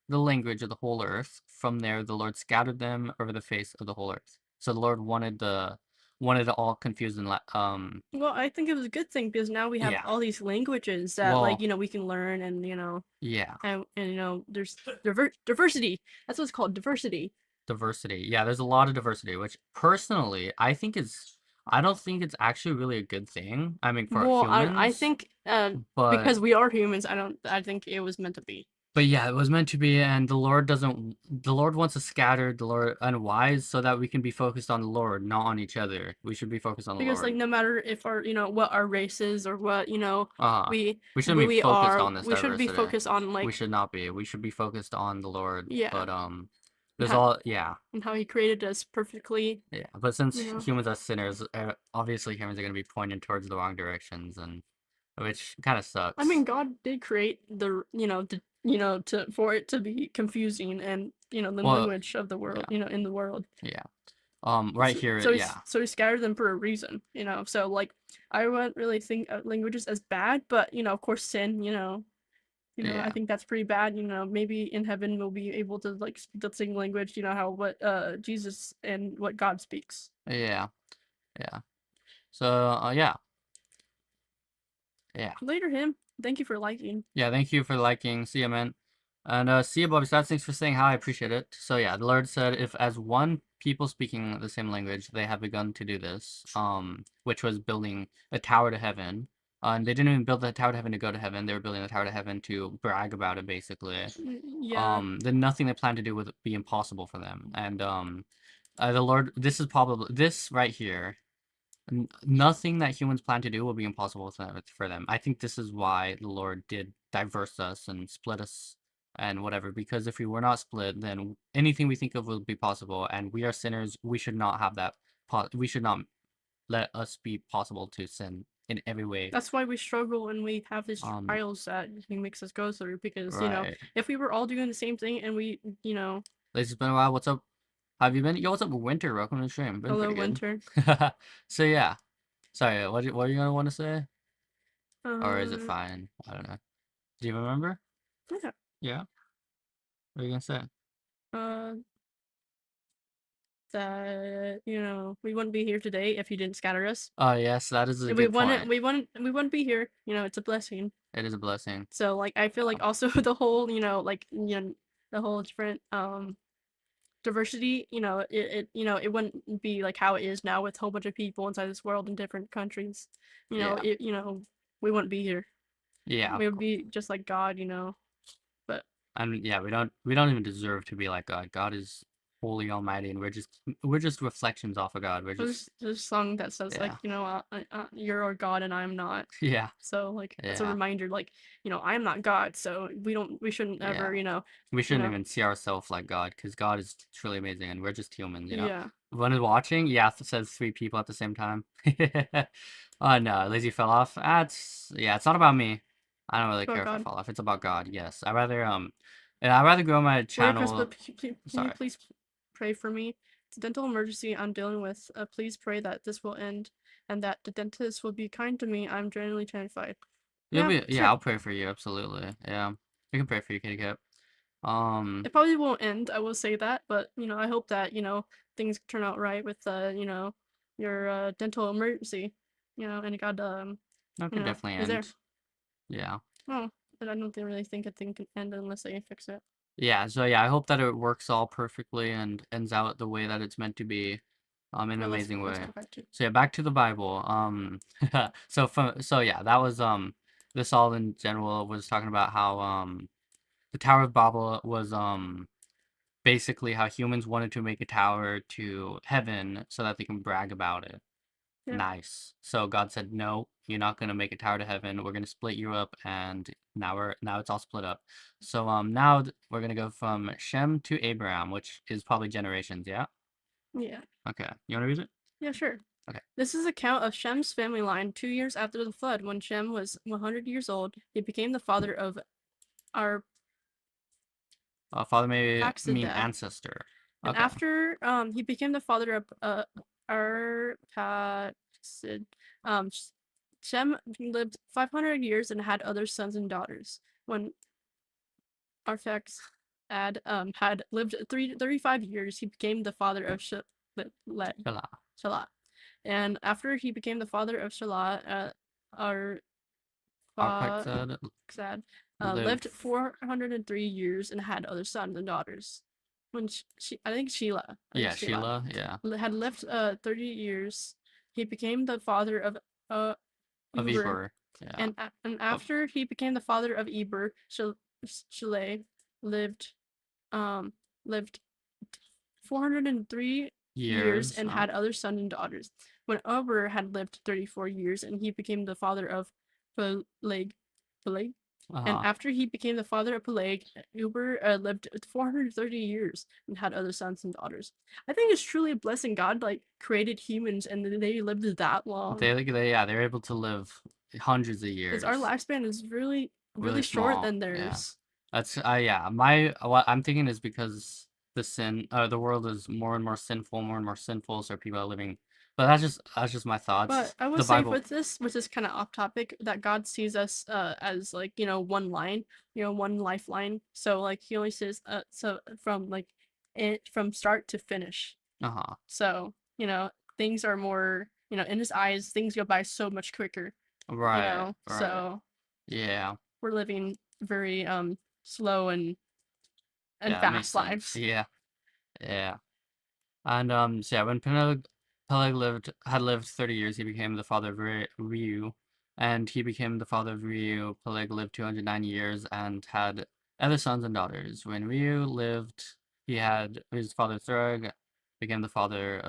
the language of the whole earth. From there, the Lord scattered them over the face of the whole earth. So the Lord wanted it all confused and
Well, I think it was a good thing because now we have
yeah.
all these languages that, like,
Well,
we can learn, and
yeah.
there's diversity. That's what it's called, diversity.
Diversity. Yeah, there's a lot of diversity, which personally I don't think it's actually really a good thing. I mean, for
Well, I
humans,
think
but
because we are humans, I think it was meant to be.
yeah, it was meant to be, and the Lord wants us scattered, the Lord unwise, so that we can be focused on the Lord, not on each other. We should be focused on the
Because, like,
Lord.
no matter if our what our race is, or what
Uh,
we
we shouldn't
who
be
we
focused
are,
on this
we should be
diversity.
focused on,
We
like,
should not be. We should be focused on the Lord.
yeah,
But
and
there's
how,
all yeah.
he created us perfectly.
Yeah, but since
you know
humans are sinners, obviously humans are going to be pointed towards the wrong directions, and which kind of
I mean,
sucks.
God did create to for it to be confusing, and the
Well,
language of the world,
yeah,
in the world.
yeah. Right
So,
here,
so he
yeah,
so he scattered them for a reason. So, like, I wouldn't really think of languages as bad, but of course, sin. I
yeah,
think that's pretty bad. Maybe in heaven we'll be able to, like, speak the same language. How what Jesus and what God speaks.
yeah, yeah. So, yeah, yeah.
Later, him. Thank you for liking.
Yeah, thank you for liking. See ya, man. And see ya, Bobby Stats. Thanks for saying hi. I appreciate it. So yeah, the Lord said, if as one people speaking the same language, they have begun to do this, which was building a tower to heaven. And they didn't even build the tower to heaven to go to heaven. They were building the tower to heaven to brag about it, basically.
Yeah,
Then nothing they planned to do would be impossible for them. And the Lord, this is probably this right here. Nothing that humans plan to do will be impossible for them. I think this is why the Lord did diverse us and split us and whatever, because if we were not split, then anything we think of will be possible, and we are sinners. We should not have that. We should not let us be possible to sin in every way.
that's why we struggle and we have these
Um,
trials that he makes us go through. Because
right.
if we were all doing the same thing, and we
It's been a while. What's up? Have you been? Yo, what's up, Winter? Welcome to the stream. Been
hello,
pretty good.
winter.
So yeah. Sorry, what are you gonna want to say? Or is it
Uh,
fine? I don't know. Do you remember?
yeah.
Yeah. What are you gonna say?
Uh, that we wouldn't be here today if he didn't scatter us.
Oh, yes, that is a
And we
good
wouldn't,
point.
we wouldn't, we wouldn't be here. It's a blessing.
It is a blessing.
So, like, I feel like also the whole, like, the whole different diversity. It wouldn't be like how it is now with a whole bunch of people inside this world in different countries.
Yeah.
We wouldn't be here.
Yeah,
We
of
would
course.
be just like God. But
And yeah, we don't even deserve to be like God. God is holy, almighty, and we're just reflections off of God. We're just
there's a song that says, like,
yeah.
you're our God and I am not.
Yeah.
So, like, that's a
Yeah.
reminder, like, I am not God, so we shouldn't
Yeah.
ever,
We
you
shouldn't
know,
even see ourselves like God, because God is truly amazing, and we're just humans.
yeah.
When is watching, yeah, it says three people at the same time. Oh no, Lazy fell off. It's not about me. I don't really
Oh
care if I
God.
fall off. It's about God. Yes, I'd rather grow my
Later, Crystal,
channel.
can you
Sorry.
please pray for me? It's a dental emergency I'm dealing with. Please pray that this will end and that the dentist will be kind to me. I'm genuinely terrified. Yeah,
Yeah,
sure.
I'll pray for you. Absolutely. Yeah, we can pray for you, kitty cat. Um,
It probably won't end, I will say that, but I hope that things turn out right with your dental emergency, and God
that could definitely
is there.
end. Yeah.
Oh, but I don't really think a thing can end unless they fix it.
Yeah, so yeah, I hope that it works all perfectly and ends out the way that it's meant to be, in an
Well,
amazing
let's
way.
go back to.
So yeah, back to the Bible. So yeah, that was this all in general was talking about how the Tower of Babel was basically how humans wanted to make a tower to heaven so that they can brag about it.
Yeah.
Nice. So God said, "No, you're not gonna make a tower to heaven. We're gonna split you up," and now it's all split up. So now we're gonna go from Shem to Abraham, which is probably generations. Yeah.
Yeah.
Okay. You wanna read it?
Yeah, sure.
Okay.
This is a account of Shem's family line 2 years after the flood. When Shem was 100 years old, he became the father of our
Father may mean
Paxadad.
ancestor.
And
Okay.
after he became the father of Arphaxad, um, Shem lived 500 years and had other sons and daughters. When Arphaxad had lived 35 years, he became the father of
Shelah.
Shelah. And after he became the father of Shelah,
Arphaxad
Arphaxad
lived.
lived 403 years and had other sons and daughters. When I think Sheila,
Yeah, Sheila. Yeah.
had lived 30 years, he became the father of uh
Of
Eber,
Eber. Yeah.
and
Of
after he became the father of Eber, Shile lived um lived 403 years
years.
and had other sons and daughters. When Eber had lived 34 years, and he became the father of Peleg, Peleg, and
Uh-huh.
after he became the father of Peleg, Uber lived 430 years and had other sons and daughters. I think it's truly a blessing. God like created humans and they lived that long.
They're able to live hundreds of
Because our
years.
lifespan is really,
Really
really short
small.
than
Yeah.
theirs.
That's yeah. My what I'm thinking is because the world is more and more sinful, more and more sinful, so people are living. But that's just my
But
thoughts.
I would
The
say
Bible.
with this, which is kind of off topic, that God sees us as like one line, one lifeline. So like He only says so from like it from start to finish.
Uh-huh.
So things are more in His eyes things go by so much quicker.
Right. Right.
So
Yeah.
we're living very slow and
Yeah. That makes
fast
sense.
lives.
Yeah. Yeah. And so yeah, when Peleg had lived 30 years, he became the father of Reu, and he became the father of Reu. Peleg lived 290 years and had other sons and daughters. When Reu lived, he had his father Thrug became the father.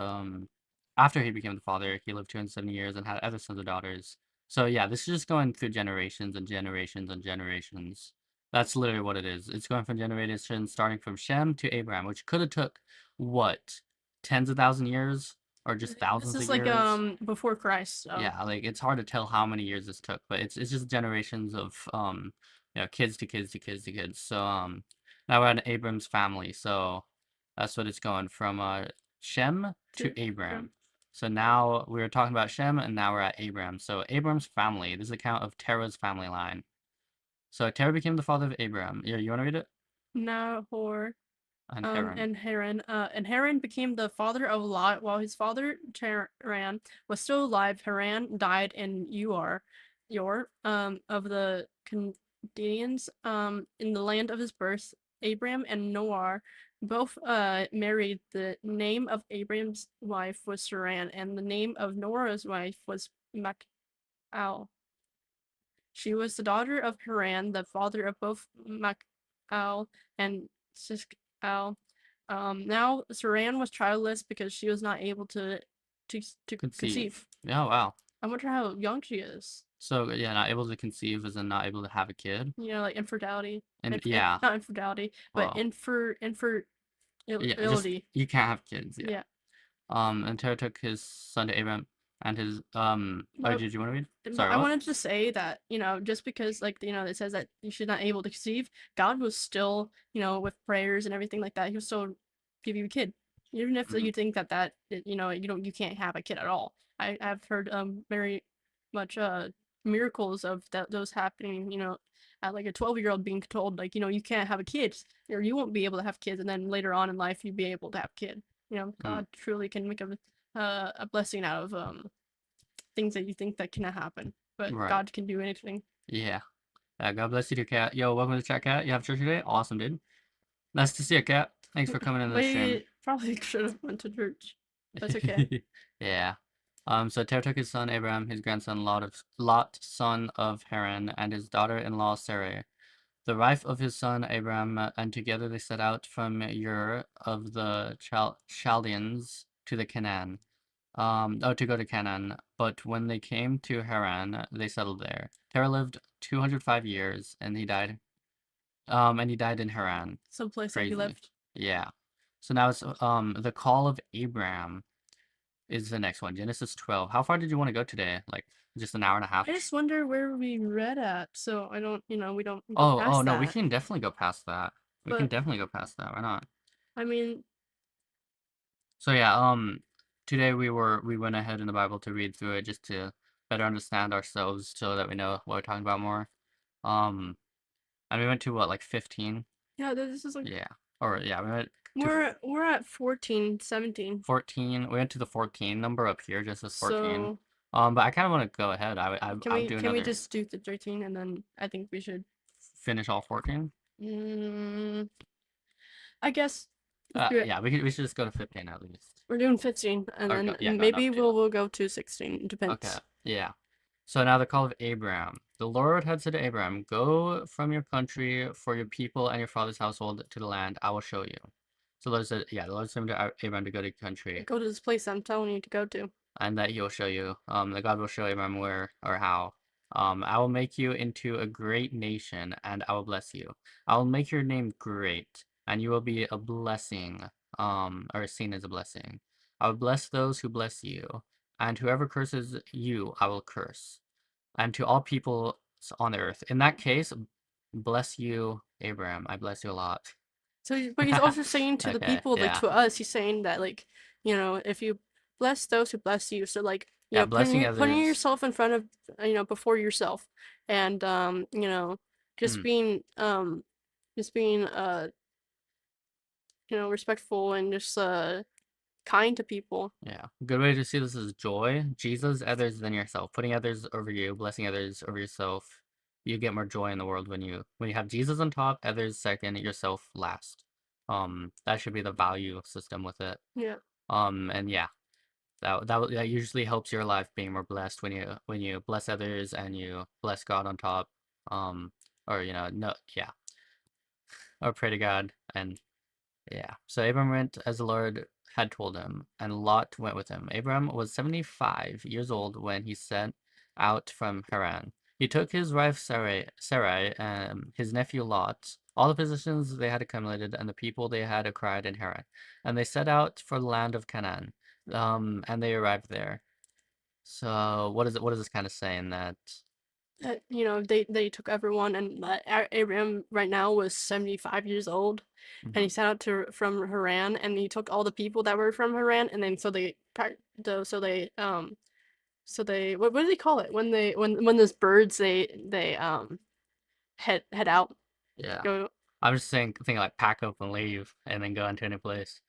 After he became the father, he lived 270 years and had other sons and daughters. So yeah, this is just going through generations and generations and generations. That's literally what it is. It's going from generations starting from Shem to Abraham, which could have took what, tens of thousand years or just
This
thousands of
is like
years?
before Christ. So
Yeah, like it's hard to tell how many years this took, but it's just generations of kids to kids to kids to kids. So now we're at Abram's family. So that's what it's going from Shem to
to
Abram. So now we were talking about Shem and now we're at Abram. So Abram's family, this is account of Terah's family line. So Terah became the father of Abram. Yeah, you want to read it?
Nahor
And Haran.
and Haran became the father of Lot while his father Haran was still alive. Haran died in of the Chaldeans in the land of his birth. Abram and Noah both married. The name of Abram's wife was Saran, and the name of Noah's wife was Machal. She was the daughter of Haran, the father of both Machal and Siskal. Now Saran was childless because she was not able to conceive.
Yeah, wow.
I wonder how young she is.
So yeah, not able to conceive as in not able to have a kid.
Like infertility.
And yeah,
Not infidelity, but
well, yeah, just
infertility.
you can't have kids, yeah.
Yeah.
And Terah took his son to Abram and his oh,
But
did you want to read?
but
Sorry,
I
what?
wanted to say that, just because like, it says that she's not able to conceive, God was still, with prayers and everything like that, he'll still give you a kid. Even if
Mhm.
you think that you can't have a kid at all. I've heard very much miracles of those happening, at like a 12-year-old being told like, you can't have a kid or you won't be able to have kids, and then later on in life you'd be able to have a kid.
Mm,
God truly can make a blessing out of things that you think that cannot happen. But
right.
God can do anything.
Yeah. God bless you too, Cat. Yo, welcome to the chat, Cat. You have church today? Awesome, dude. Nice to see you, Cat. Thanks for coming in the stream.
We probably should have went to church. That's okay.
Yeah. So Terah took his son Abraham, his grandson Lot, son of Haran, and his daughter-in-law Sarai, the wife of his son Abraham, and together they set out from Ur of the Chaldeans to the Canaan. to go to Canaan. But when they came to Haran, they settled there. Terah lived 205 years, and he died. And he died in Haran.
Some place that he
Crazy.
lived.
Yeah. So now it's the call of Abraham is the next one. Genesis 12. How far did you want to go today? Like just an hour and a half?
I just wonder where we read at, so I don't, we don't go
Oh,
past
no, we
that.
can definitely go past that. We can
But
definitely go past that. Why not?
I mean,
So yeah, today we went ahead in the Bible to read through it just to better understand ourselves so that we know what we're talking about more. Um, and we went to what, like 15?
yeah, this is like
Yeah. Or yeah, we went to
we're at 14, 17.
14. We went to the 14 number up here, just as 14.
So
But I kind of want to go ahead.
can
I would
we
do
can we
another
just do the 13 and then I think we should.
finish all 14.
Mm, I guess let's do it.
Yeah, we should just go to 15 at least.
We're doing 15, and
Or
then
yeah, go
maybe
up to.
we'll go to 16. It
Okay.
depends.
Yeah. So now the call of Abraham. The Lord had said to Abraham, "Go from your country, for your people and your father's household to the land I will show you." So the Lord said, yeah, the Lord said to Abraham to go to country,
Go to this place I'm telling you to go to.
and that He will show you. That God will show Abraham where or how. I will make you into a great nation, and I will bless you. I will make your name great, and you will be a blessing. Or seen as a blessing. I will bless those who bless you, and whoever curses you, I will curse. And to all people on earth. In that case, bless you, Abraham. I bless you a lot.
So, but he's also saying to the
Okay,
people, like
yeah.
to us, he's saying that, like, if you bless those who bless you, so like,
Yeah,
putting
blessing
putting
others.
yourself in front of, before yourself, and just
Hmm,
being respectful and just kind to people.
yeah. Good way to see this is joy. Jesus, others than yourself. Putting others over you, blessing others over yourself. You get more joy in the world when you have Jesus on top, others second, yourself last. That should be the value system with it.
Yeah.
And yeah, that usually helps your life being more blessed when you bless others and you bless God on top. Or no, yeah, or pray to God and yeah. So Abram went as the Lord had told him, and Lot went with him. Abram was 75 years old when he set out from Haran. He took his wife Sarai, his nephew Lot, all the possessions they had accumulated, and the people they had acquired in Haran, and they set out for the land of Canaan. And they arrived there. So what is this kind of saying that?
They took everyone, and Abraham right now was 75 years old, and he
Mhm.
set out from Haran, and he took all the people that were from Haran, and then what do they call it when those birds they head out,
Yeah.
go.
I'm just thinking like pack up and leave and then go into any place.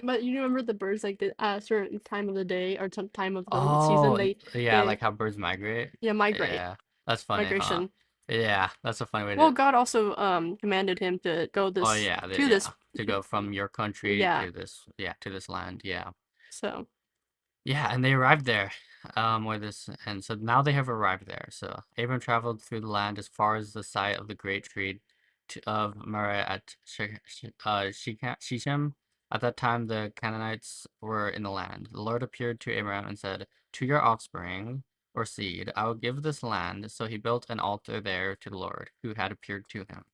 But you remember the birds, like the certain time of the day or some time of the season,
Oh,
they
yeah,
they
like how birds migrate.
yeah, migrate.
Yeah, that's funny, huh?
Migration.
Yeah, that's a funny way
Well,
to.
God also commanded him to go
Oh
this
yeah,
to this.
yeah, to go from your country
Yeah.
to this, yeah, to this land. Yeah,
So
yeah, and they arrived there, where this, and so now they have arrived there. So Abram traveled through the land as far as the site of the great tree of Moreh at Shechem. At that time, the Canaanites were in the land. The Lord appeared to Abraham and said, "To your offspring or seed, I will give this land." So he built an altar there to the Lord, who had appeared to him.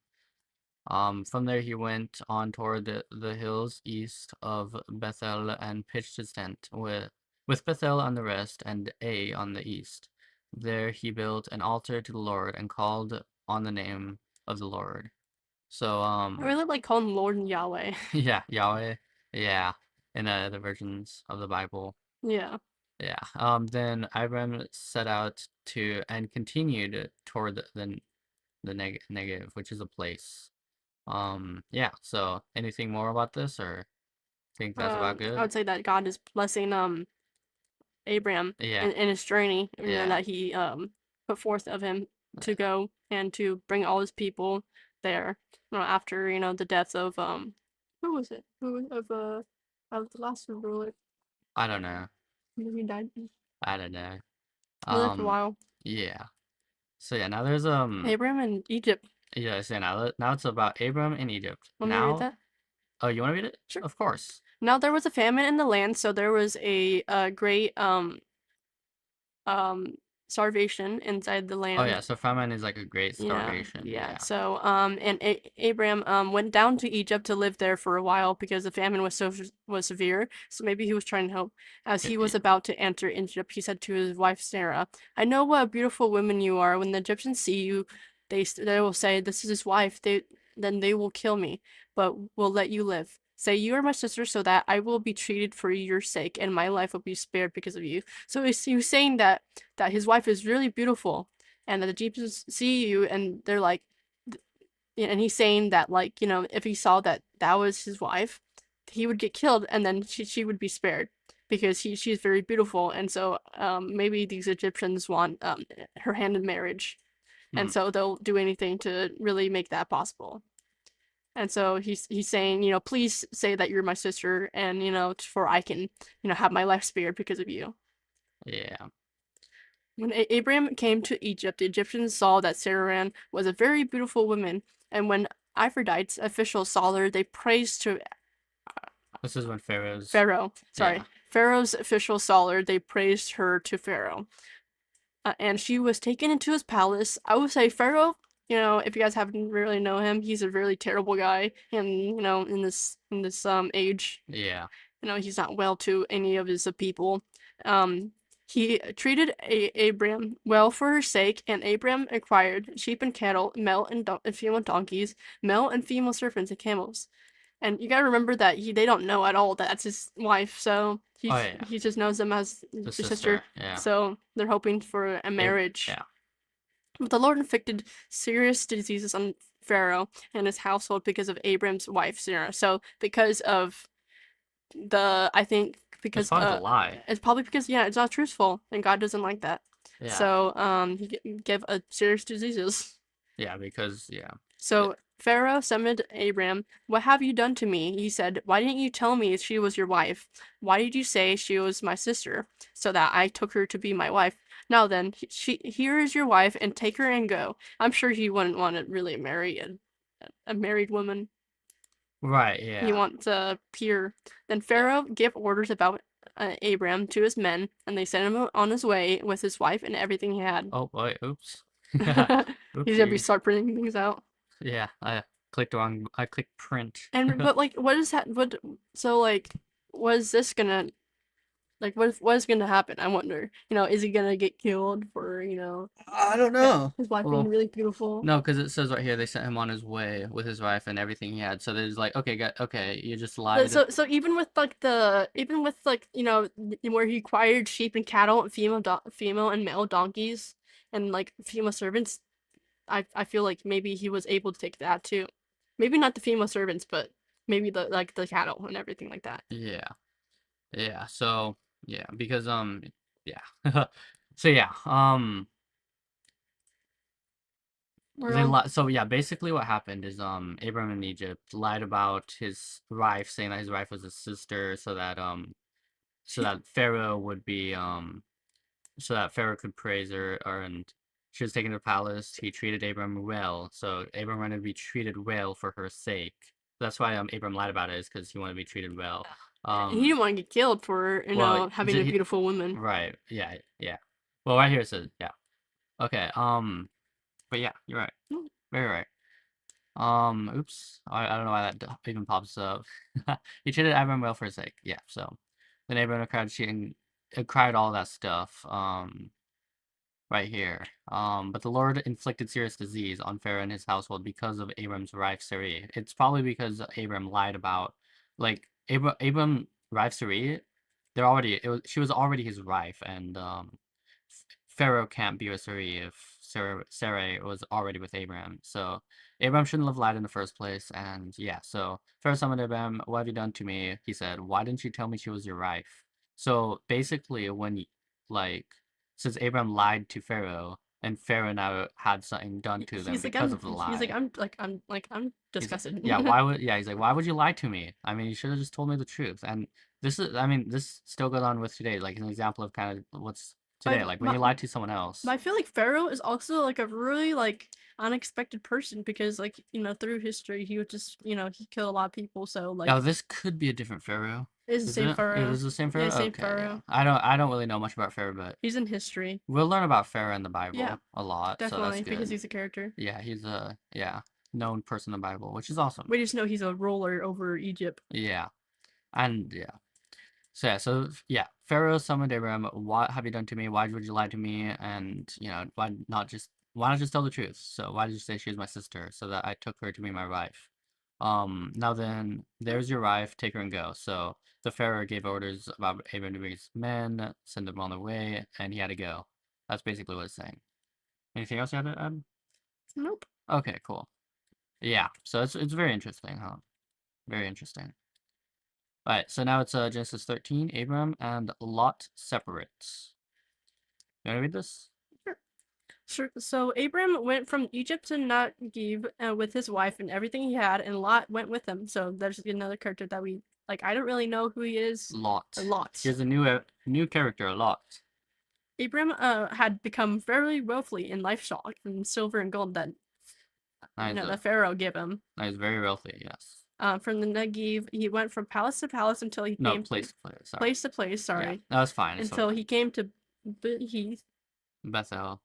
From there he went on toward the hills east of Bethel and pitched his tent with Bethel on the west and Ai on the east. There he built an altar to the Lord and called on the name of the Lord. So
I really like calling Lord and Yahweh.
yeah, Yahweh, yeah, in the versions of the Bible.
Yeah.
Yeah. Then Abram set out to and continued toward the negative, which is a place. Yeah, so anything more about this or think that's about
I
good?
would say that God is blessing Abraham
Yeah,
in his journey,
yeah.
that he put forth of him to go and to bring all his people there. After the death of who was it? Who of the last ruler?
I don't know.
He died.
I don't know.
He lived for a
Um,
while.
yeah. So yeah, now there's
Abraham in Egypt.
yeah, so now it's about Abram in Egypt.
Want me to read
Now,
that?
oh, you want to read it?
Sure.
Of course.
Now there was a famine in the land, so there was a great um starvation inside the
Oh
land.
yeah, so famine is like a great
Yeah,
starvation.
yeah.
Yeah.
So, and Abraham went down to Egypt to live there for a while because the famine was severe. So maybe he was trying to help. As he was
Yeah.
about to enter Egypt, he said to his wife Sarah, "I know what a beautiful woman you are. When the Egyptians see you, they will say, 'This is his wife.' Then they will kill me, but will let you live. Say you are my sister, so that I will be treated for your sake, and my life will be spared because of you." So he was saying that his wife is really beautiful and the Egyptians see you and they're like, and he's saying that like if he saw that that was his wife, he would get killed and then she would be spared because she's very beautiful and so maybe these Egyptians want her hand in marriage and
Hmm.
so they'll do anything to really make that possible. And so he's saying, please say that you're my sister and for I can have my life spared because of you.
Yeah.
When Abraham came to Egypt, the Egyptians saw that Sarai was a very beautiful woman, and when Aphrodite's officials saw her, they praised to
This is when Pharaoh's.
Pharaoh. Sorry,
Yeah.
Pharaoh's officials saw her. They praised her to Pharaoh, and she was taken into his palace. I would say Pharaoh. If you guys haven't really know him, he's a really terrible guy, and in this age.
Yeah.
He's not well to any of his people. Um, he treated Abram well for her sake, and Abram acquired sheep and cattle, male and female donkeys, male and female servants and camels. And you gotta remember that they don't know at all that that's his wife, so
Oh yeah.
he just knows them as
The
their sister.
sister. Yeah.
So they're hoping for a marriage.
Yeah.
But the Lord inflicted serious diseases on Pharaoh and his household because of Abram's wife Sarah. So because of I think
It's
because
probably the lie.
it's probably because yeah, it's not truthful and God doesn't like that.
Yeah.
So he gave a serious diseases.
Yeah, because yeah.
So Pharaoh summoned Abram. "What have you done to me?" He said. "Why didn't you tell me she was your wife? Why did you say she was my sister, so that I took her to be my wife? Now then, here is your wife, and take her and go." I'm sure he wouldn't want to really marry a married woman.
Right.
He
Yeah.
wants a peer. Then
Yeah.
Pharaoh gave orders about Abram to his men, and they sent him on his way with his wife and everything he had.
Oh boy. Oops.
He's gonna be
Oopsie.
start printing things out.
Yeah. I clicked wrong. I clicked print.
And but like, what is that? What so like, what is this gonna like? What is gonna happen? I wonder. Is he gonna get killed for
I don't know.
his wife being
Well,
really beautiful?
no, because it says right here they sent him on his way with his wife and everything he had. So there's like, okay, okay, you just lied.
So even with like where he acquired sheep and cattle and female and male donkeys and like female servants, I feel like maybe he was able to take that too. Maybe not the female servants, but maybe the cattle and everything like that.
Yeah. Yeah. So yeah, because yeah. So yeah,
Well,
so yeah, basically what happened is Abraham in Egypt lied about his wife, saying that his wife was his sister, so
she
that Pharaoh would be so that Pharaoh could praise her, and she was taken to the palace. He treated Abram well, so Abram wanted to be treated well for her sake. That's why Abram lied about it, is because he wanted to be treated well.
he didn't want to get killed for
Well,
having a beautiful woman.
right, yeah, yeah. Well, right here it says yeah. Okay, but yeah, you're right,
Mm.
very right. Oops, I don't know why that even pops up. He treated Abram well for his sake. Yeah, so then Abram cried cheating, cried all that stuff. Right here. But the Lord inflicted serious disease on Pharaoh and his household because of Abram's wife Sarai. It's probably because Abram lied about, like Abram wife Sarai. She was already his wife, and Pharaoh can't be with Sarai if Sarai was already with Abram. So Abram shouldn't have lied in the first place. And yeah, so Pharaoh summoned Abram. "What have you done to me?" He said. "Why didn't you tell me she was your wife?" So basically, like since Abram lied to Pharaoh, and Pharaoh now had something done to them
He's like
because of the lie.
I'm
He's like,
disgusted.
yeah, he's like, why would you lie to me? I mean, you should have just told me the truth. And this still goes on with today, like an example of kind of what's
I,
today, like when
my,
you lie to someone else.
I feel like Pharaoh is also like a really like unexpected person because like through history he would just he killed a lot of people so
Now,
like
this could be a different Pharaoh.
It's the
Is
same
it? It
pharaoh.
is the same
Yeah,
Pharaoh?
same
Okay, yeah.
pharaoh.
I don't really know much about Pharaoh, but
He's in history.
we'll learn about Pharaoh in the
Yeah,
Bible a lot, so that's
definitely, because
good.
he's a character.
Yeah, he's a known person in the Bible, which is awesome.
We just know he's a ruler over Egypt.
Yeah. And yeah. So Pharaoh summoned Abraham, what have you done to me? Why would you lie to me? And why not just tell the truth? So why did you say she was my sister? So that I took her to be my wife. Now then, there's your wife, take her and go. So the Pharaoh gave orders about Abraham to bring his men, send them on their way, and he had to go. That's basically what it's saying. Anything else you had to add?
Nope.
Okay, cool. Yeah, so it's very interesting, huh? Very interesting. Alright, so now it's Genesis 13, Abram and Lot separate. You want to read this?
Sure. So Abram went from Egypt to Negev with his wife and everything he had, and Lot went with him. So there's another character that we like. I don't really know who he is.
Lot.
Lot.
Here's a new character, Lot.
Abram had become very wealthy in livestock and silver and gold that the Pharaoh gave him.
He's very wealthy, yes.
From the Negev, he went from palace to palace until he came
place to place. Sorry.
Place to place. Sorry.
Yeah, that's fine.
Until he came to
Bethel.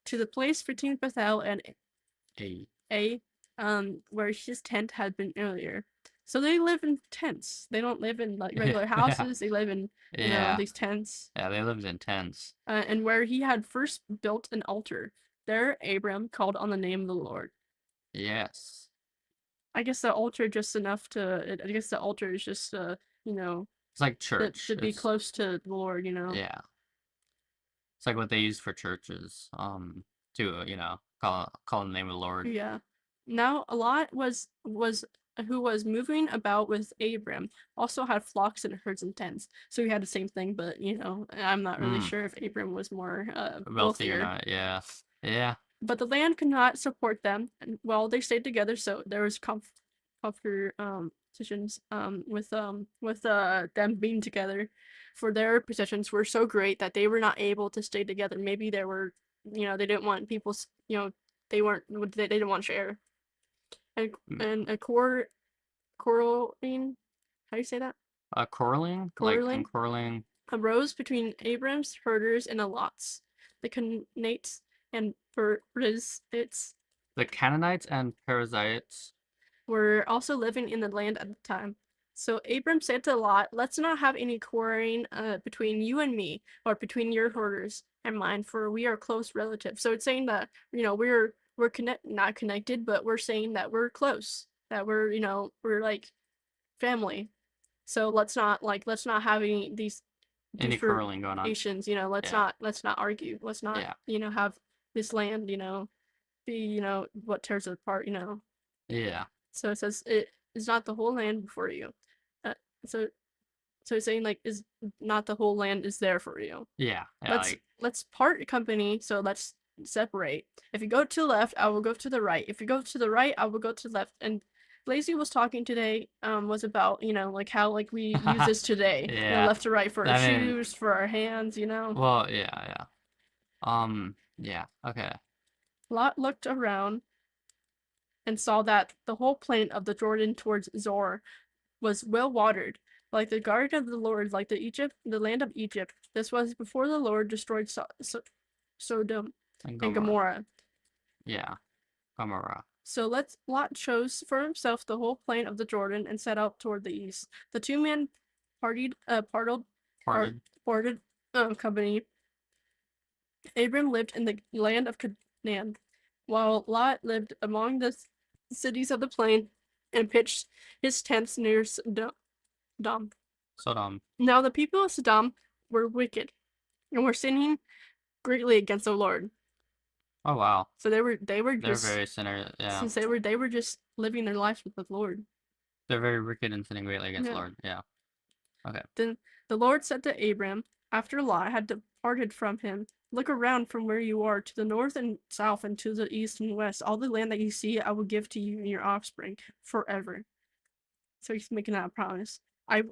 To the place between Bethel and
A.
Where his tent had been earlier. So they live in tents. They don't live in like regular houses. They live in these tents.
Yeah, they lived in tents.
And where he had first built an altar, there Abram called on the name of the Lord.
Yes.
I guess the altar just enough to. I guess the altar is just
it's like church
to be close to the Lord.
Yeah. It's like what they use for churches. To call the name of the Lord.
Yeah. Now Lot was who was moving about with Abram also had flocks and herds and tents. So he had the same thing, but I'm not really sure if Abram was more
wealthy or not. Yeah. Yeah.
But the land could not support them, and well, they stayed together. So there was competitions with them being together, for their positions were so great that they were not able to stay together. Maybe they were, they didn't want people, they didn't want to share. And a quarreling, how do you say that?
Quarreling? Quarreling.
Arose between Abram's herders and the Lot's, the Canaanites and Perizzites.
The Canaanites and Perizzites
were also living in the land at the time. So Abram said to Lot, "Let's not have any quarreling between you and me, or between your herders and mine, for we are close relatives." So it's saying that we're not connected, but we're saying that we're close, that we're like family. So let's not have these
any quarreling going on.
Let's not argue. Let's not have this land be what tears it apart.
Yeah.
So it says it is not the whole land before you. So it's saying like is not the whole land is there for you.
Yeah.
Let's part company. So let's separate. If you go to the left, I will go to the right. If you go to the right, I will go to the left. And Lazy was talking today was about like how like we use this today. Left to right for our shoes, for our hands.
Well, yeah. Yeah. Okay.
Lot looked around and saw that the whole plain of the Jordan towards Zor was well watered, like the garden of the Lord, like the land of Egypt. This was before the Lord destroyed Sodom and Gomorrah.
Yeah, Gomorrah.
So Lot chose for himself the whole plain of the Jordan and set out toward the east. The two men parted company. Abram lived in the land of Canaan, while Lot lived among the cities of the plain and pitched his tents near Sodom. Now the people of Sodom were wicked and were sinning greatly against the Lord.
Oh wow!
So they're
just very sinners. Yeah.
Since they were just living their lives with the Lord.
They're very wicked and sinning greatly against the Lord. Yeah. Okay.
Then the Lord said to Abram, after Lot had departed from him, "Look around from where you are to the north and south and to the east and west. All the land that you see, I will give to you and your offspring forever." So he's making that a promise. I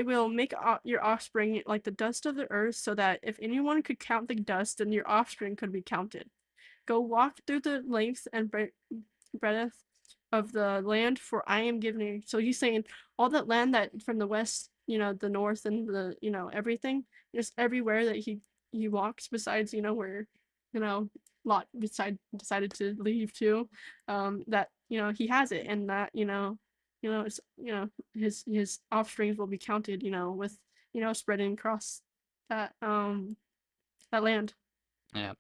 will make your offspring like the dust of the earth, so that if anyone could count the dust, then your offspring could be counted. Go walk through the length and breadth of the land, for I am giving you. So he's saying all that land that from the west the north and the everything, just everywhere that he walks, besides where you know Lot decided to leave to, that he has it, and that it's his offsprings will be counted, with spreading across that that land.
Yeah.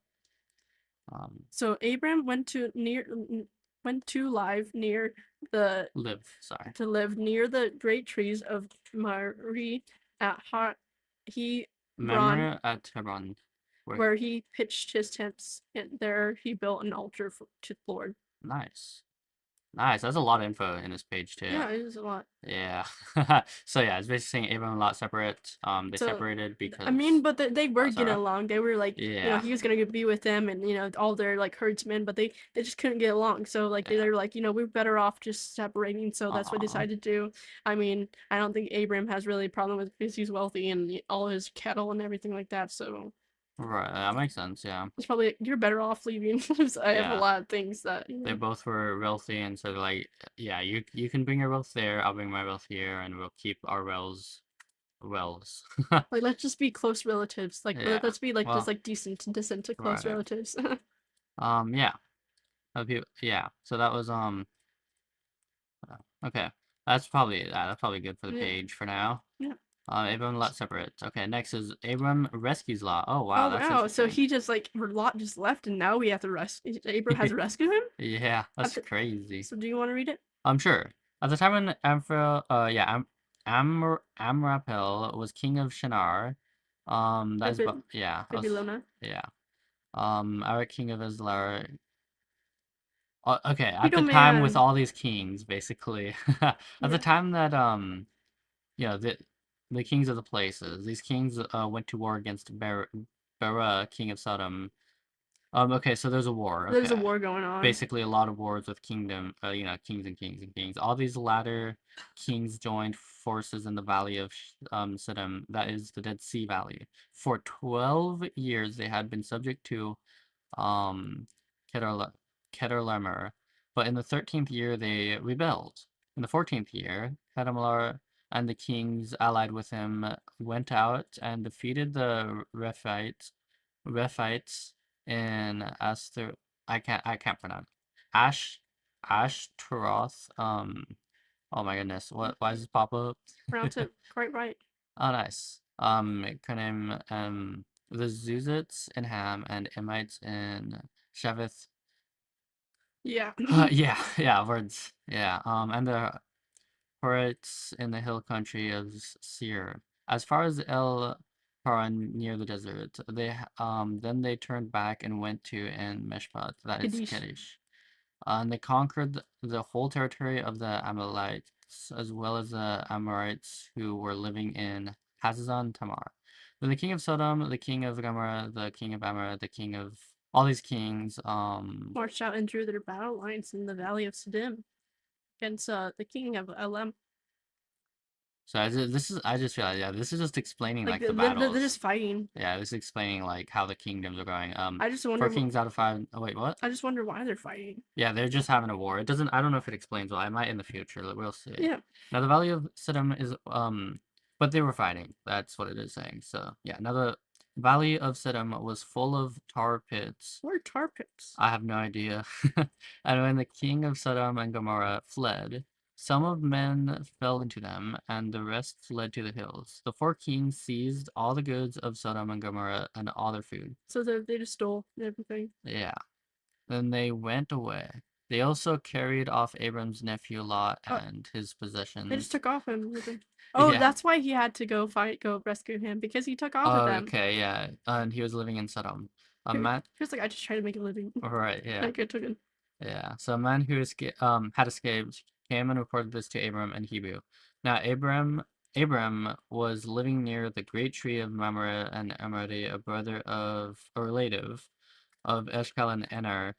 Um,
So Abram went to live near the
live. Sorry.
to live near the great trees of Mari at Hebron,
Memory at Hebron.
where he pitched his tents, and there he built an altar to the Lord.
Nice. Nice. That's a lot of info in this page too.
Yeah, it is a lot.
Yeah. So yeah, it's basically saying Abram and Lot separate. They
So,
separated
I
because.
mean, but they were
Oh,
getting
sorry.
along. They were like,
Yeah.
he was gonna be with them, and all their like herdsmen, but they just couldn't get along. So like
Yeah.
they were like, we're better off just separating. So that's what they
Aw.
decided to do. I mean, I don't think Abram has really a problem with because he's wealthy and all his cattle and everything like that. So
Right. That makes sense. Yeah.
it's probably you're better off leaving because I have a
Yeah.
lot of things that
They both were wealthy, and so they're like, yeah, you can bring your wealth there. I'll bring my wealth here, and we'll keep our wells.
like let's just be close relatives. Like
Yeah.
let's be like just
Well.
like decent to close
Right.
relatives.
Yeah. Yeah. So that was okay. That's probably good for the
Yeah.
page for now.
Yeah.
Abram and Lot separate. Okay, next is Abram rescues Lot. Oh wow,
Oh
that's
wow! So
interesting.
he just like Lot just left, and now we have to rescue. Abram has to rescue him.
Yeah, that's
After,
crazy.
so do you want to read it?
I'm sure. At the time when Amraphel was king of Shinar, that is,
Babylona.
yeah,
Babylona.
yeah. Eric, king of Islar. Okay, at
Peter
the time with
man.
all these kings, basically, at the
Yeah.
time that the kings of the places, these kings went to war against Bera, king of Sodom. Okay, so there's a war.
There's a
Okay,
war going on.
basically a lot of wars with kings and kings and kings. All these latter kings joined forces in the valley of Siddim, that is the Dead Sea Valley. For 12 years, they had been subject to um, Kedorlaomer, but in the 13th year they rebelled. In the 14th year, Kedorlaomer and the kings allied with him went out and defeated the Rephites in Aster. I can't pronounce Ash Ashtaroth. Oh my goodness, why does this pop up?
Pronounce it quite right.
Oh nice. Kanim the Zuzits in Ham and Emites in Shevith.
Yeah.
Yeah, words. Yeah. And the Horites in the hill country of Seir. As far as El Paran near the desert, then they turned back and went to En Meshpat, that is
Kaddish.
Kadesh. And they conquered the whole territory of the Amalekites, as well as the Amorites who were living in Hazazon Tamar. Then the king of Sodom, the king of Gomorrah, the king of Amorah, the king of all these kings,
Marched out and drew their battle lines in the valley of Siddim against the king of Elam.
so I just feel like, yeah, this is just explaining
Like
like the
they're
battles.
just fighting.
Yeah, this is explaining like how the kingdoms are going.
I just
Four
wonder.
kings out of five. Oh wait, what?
I just wonder why they're fighting.
Yeah, they're just having a war. It doesn't. I don't know if it explains why. I might in the future. We'll see.
Yeah.
Now the Valley of Siddim is but they were fighting. That's what it is saying. So yeah, now the Valley of Siddim was full of tar pits.
What are tar pits?
I have no idea. And when the king of Sodom and Gomorrah fled, some of men fell into them, and the rest fled to the hills. The four kings seized all the goods of Sodom and Gomorrah and all their food.
So they just stole everything.
Yeah. Then they went away. They also carried off Abram's nephew Lot
Oh,
and his
they just
possessions.
took off him with him. Oh,
Yeah.
that's why he had to go rescue him because he took off with
Oh,
them.
okay, yeah. And he was living in Sodom. A
He
man.
was like, I just try to make a living.
Right, yeah.
Like I took it.
Yeah. So a man who had escaped came and reported this to Abram and Hebrew. Now Abram was living near the great tree of Mamre and Amadi, a relative of Eshcal and Ener,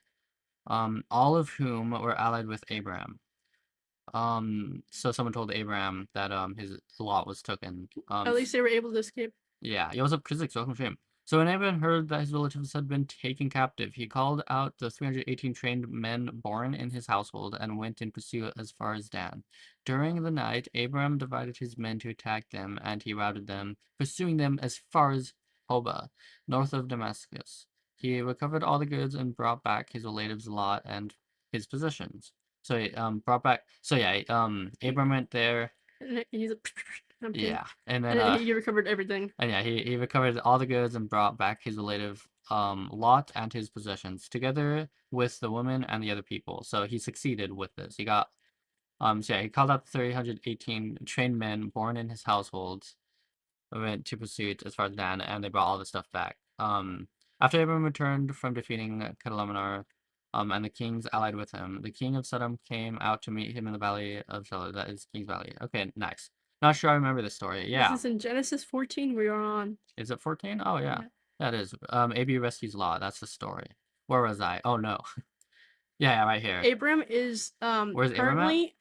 all of whom were allied with Abram. So someone told Abraham that his lot was taken.
At least they were able to escape.
Yeah, 여기서 그래서 조금 심. So when Abraham heard that his relatives had been taken captive, he called out the 318 trained men born in his household and went in pursuit as far as Dan. During the night, Abraham divided his men to attack them, and he routed them, pursuing them as far as Hobah, north of Damascus. He recovered all the goods and brought back his relatives Lot and his possessions. So he brought back. So yeah, Abraham went there.
And he's empty.
Yeah, and
And
then
he recovered everything.
and yeah, he recovered all the goods and brought back his relative Lot and his possessions, together with the woman and the other people. So he succeeded with this. He got so yeah, he called out 318 trained men born in his household, went to pursuit as far as Dan, and they brought all the stuff back. After Abram returned from defeating Chedorlaomer, and the kings allied with him, the king of Sodom came out to meet him in the valley of Shiloh. That is King's Valley. Okay, nice. Not sure I remember this story. Yeah.
This is in Genesis 14 we are on.
Is it 14? Oh, yeah.
Yeah.
That is. AB rescues Lot. That's the story. Where was I? Oh, no. Yeah, right here.
Abram is
Where's Abram at?
currently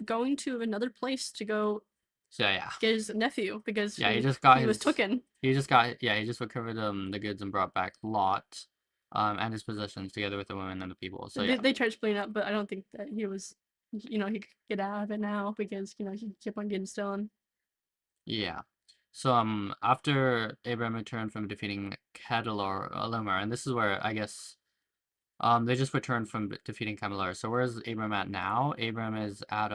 going to another place to go
So, yeah.
get his nephew because
Yeah, he just got
he was
his.
taken.
He just recovered the goods and brought back Lot, and his possessions together with the women and the people. So yeah.
They tried to split up, but I don't think that he was, he could get out of it now because he kept on getting stolen.
Yeah. So after Abraham returned from defeating Chedorlaomer, and this is where I guess they just returned from defeating Chedorlaomer. So where is Abraham at now? Abraham is at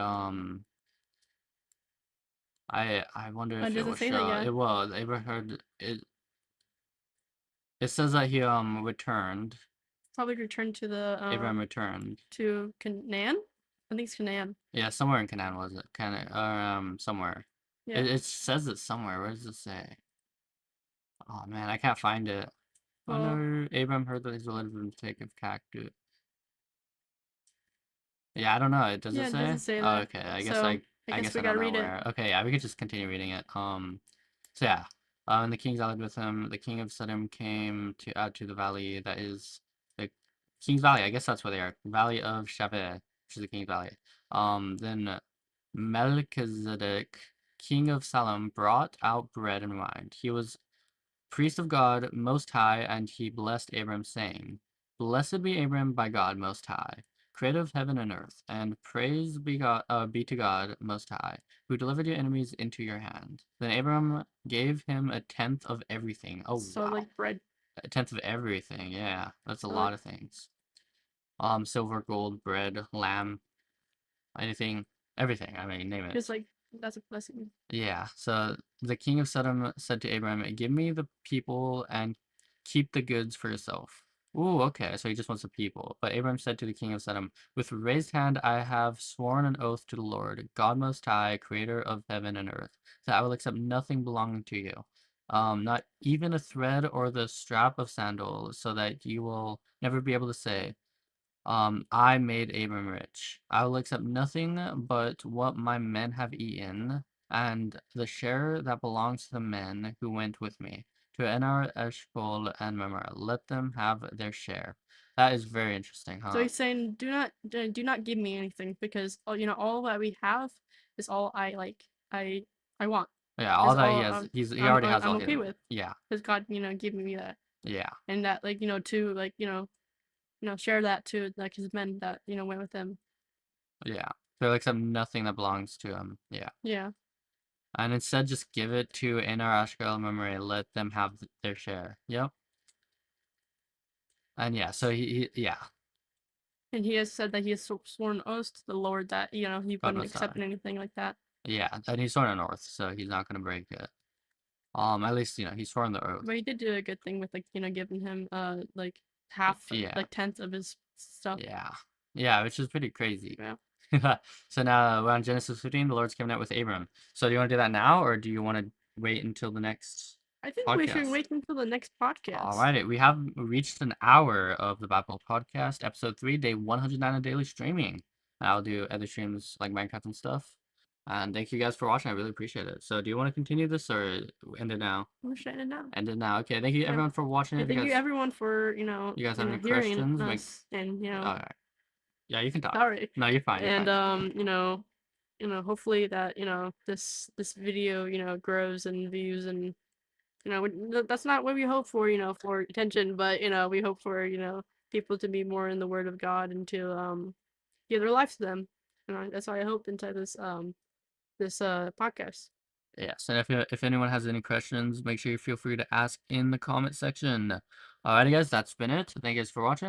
I wonder if it will
say that
show.
yet.
It will. Abraham heard it. It says that he returned.
Probably returned to the
Abraham returned
to Canaan. I think it's Canaan.
Yeah, somewhere in Canaan was it? Kind of somewhere.
Yeah.
It says it somewhere. Where does it say? Oh man, I can't find it.
Well,
Wonder Abraham heard that his relatives would take of cactus. Yeah, I don't know. Does
yeah,
it
it
say?
doesn't say
Oh,
that.
okay. I
So,
guess
we
I don't
gotta
know
read it.
where. Okay, yeah, we could just continue reading it. So yeah. And the kings allied with him. The king of Sodom came to add to the valley that is the King's Valley. I guess that's where they are. Valley of Shaveh, which is the King's Valley. Then Melchizedek, king of Salem, brought out bread and wine. He was priest of God Most High, and he blessed Abram, saying, Blessed be Abram by God Most High, creator of heaven and earth, and praise be to God Most High, who delivered your enemies into your hand. Then Abram gave him a tenth of everything. Oh,
So
wow.
like bread.
A tenth of everything, yeah. That's a
So,
lot of things. Silver, gold, bread, lamb, anything, everything. I mean, name it.
just like that's a blessing.
Yeah, so the king of Sodom said to Abraham, Give me the people and keep the goods for yourself. Ooh, okay, so he just wants the people. But Abraham said to the king of Sodom, With raised hand I have sworn an oath to the Lord, God Most High, creator of heaven and earth, that I will accept nothing belonging to you, not even a thread or the strap of sandal, so that you will never be able to say, I made Abram rich. I will accept nothing but what my men have eaten, and the share that belongs to the men who went with me, to Enar, Eshcol, and Mamre. Let them have their share. That is very interesting,
So
huh?
he's saying, do not give me anything because all that we have is all I like. I want.
Yeah, all that he
all
has, he already has
I'm
all
okay
his.
with
Yeah,
because God gave me that
yeah,
and that to share that to like his men that went with him.
yeah. They'll accept nothing that belongs to him. Yeah.
Yeah.
And instead, just give it to Enar, Eshcol, and Mamre. Let them have their share. Yep. And yeah, so yeah.
And he has said that he has sworn oath to the Lord that he
God
wouldn't
Most
accept
High.
anything like that.
Yeah, and he's sworn an oath, so he's not gonna break it. At least he's sworn the oath.
But he did do a good thing with giving him like half
Yeah,
like tenth of his stuff.
yeah, which is pretty crazy.
Yeah.
So now we're on Genesis 15. The Lord's coming out with Abram. So do you want to do that now, or do you want to wait until the next
I think we should
podcast?
wait until the next podcast.
Alrighty, we have reached an hour of the Bible podcast, episode 3, day 109 of daily streaming. I'll do other streams like Minecraft and stuff. And thank you guys for watching. I really appreciate it. So do you want to continue this or end it now?
I'm gonna end it now.
End it now. Okay, thank you everyone for watching.
Thank you everyone for
you guys have any
hearing
questions,
us and
Alright. Yeah, you can talk.
sorry.
No, you're fine. You're
And
fine.
hopefully that this video grows in views and That's not what we hope for, for attention, but we hope for, people to be more in the Word of God and to give their lives to them. That's what I hope inside this podcast.
Yes, and if anyone has any questions, make sure you feel free to ask in the comment section. Alrighty, guys, that's been it. Thank you guys for watching.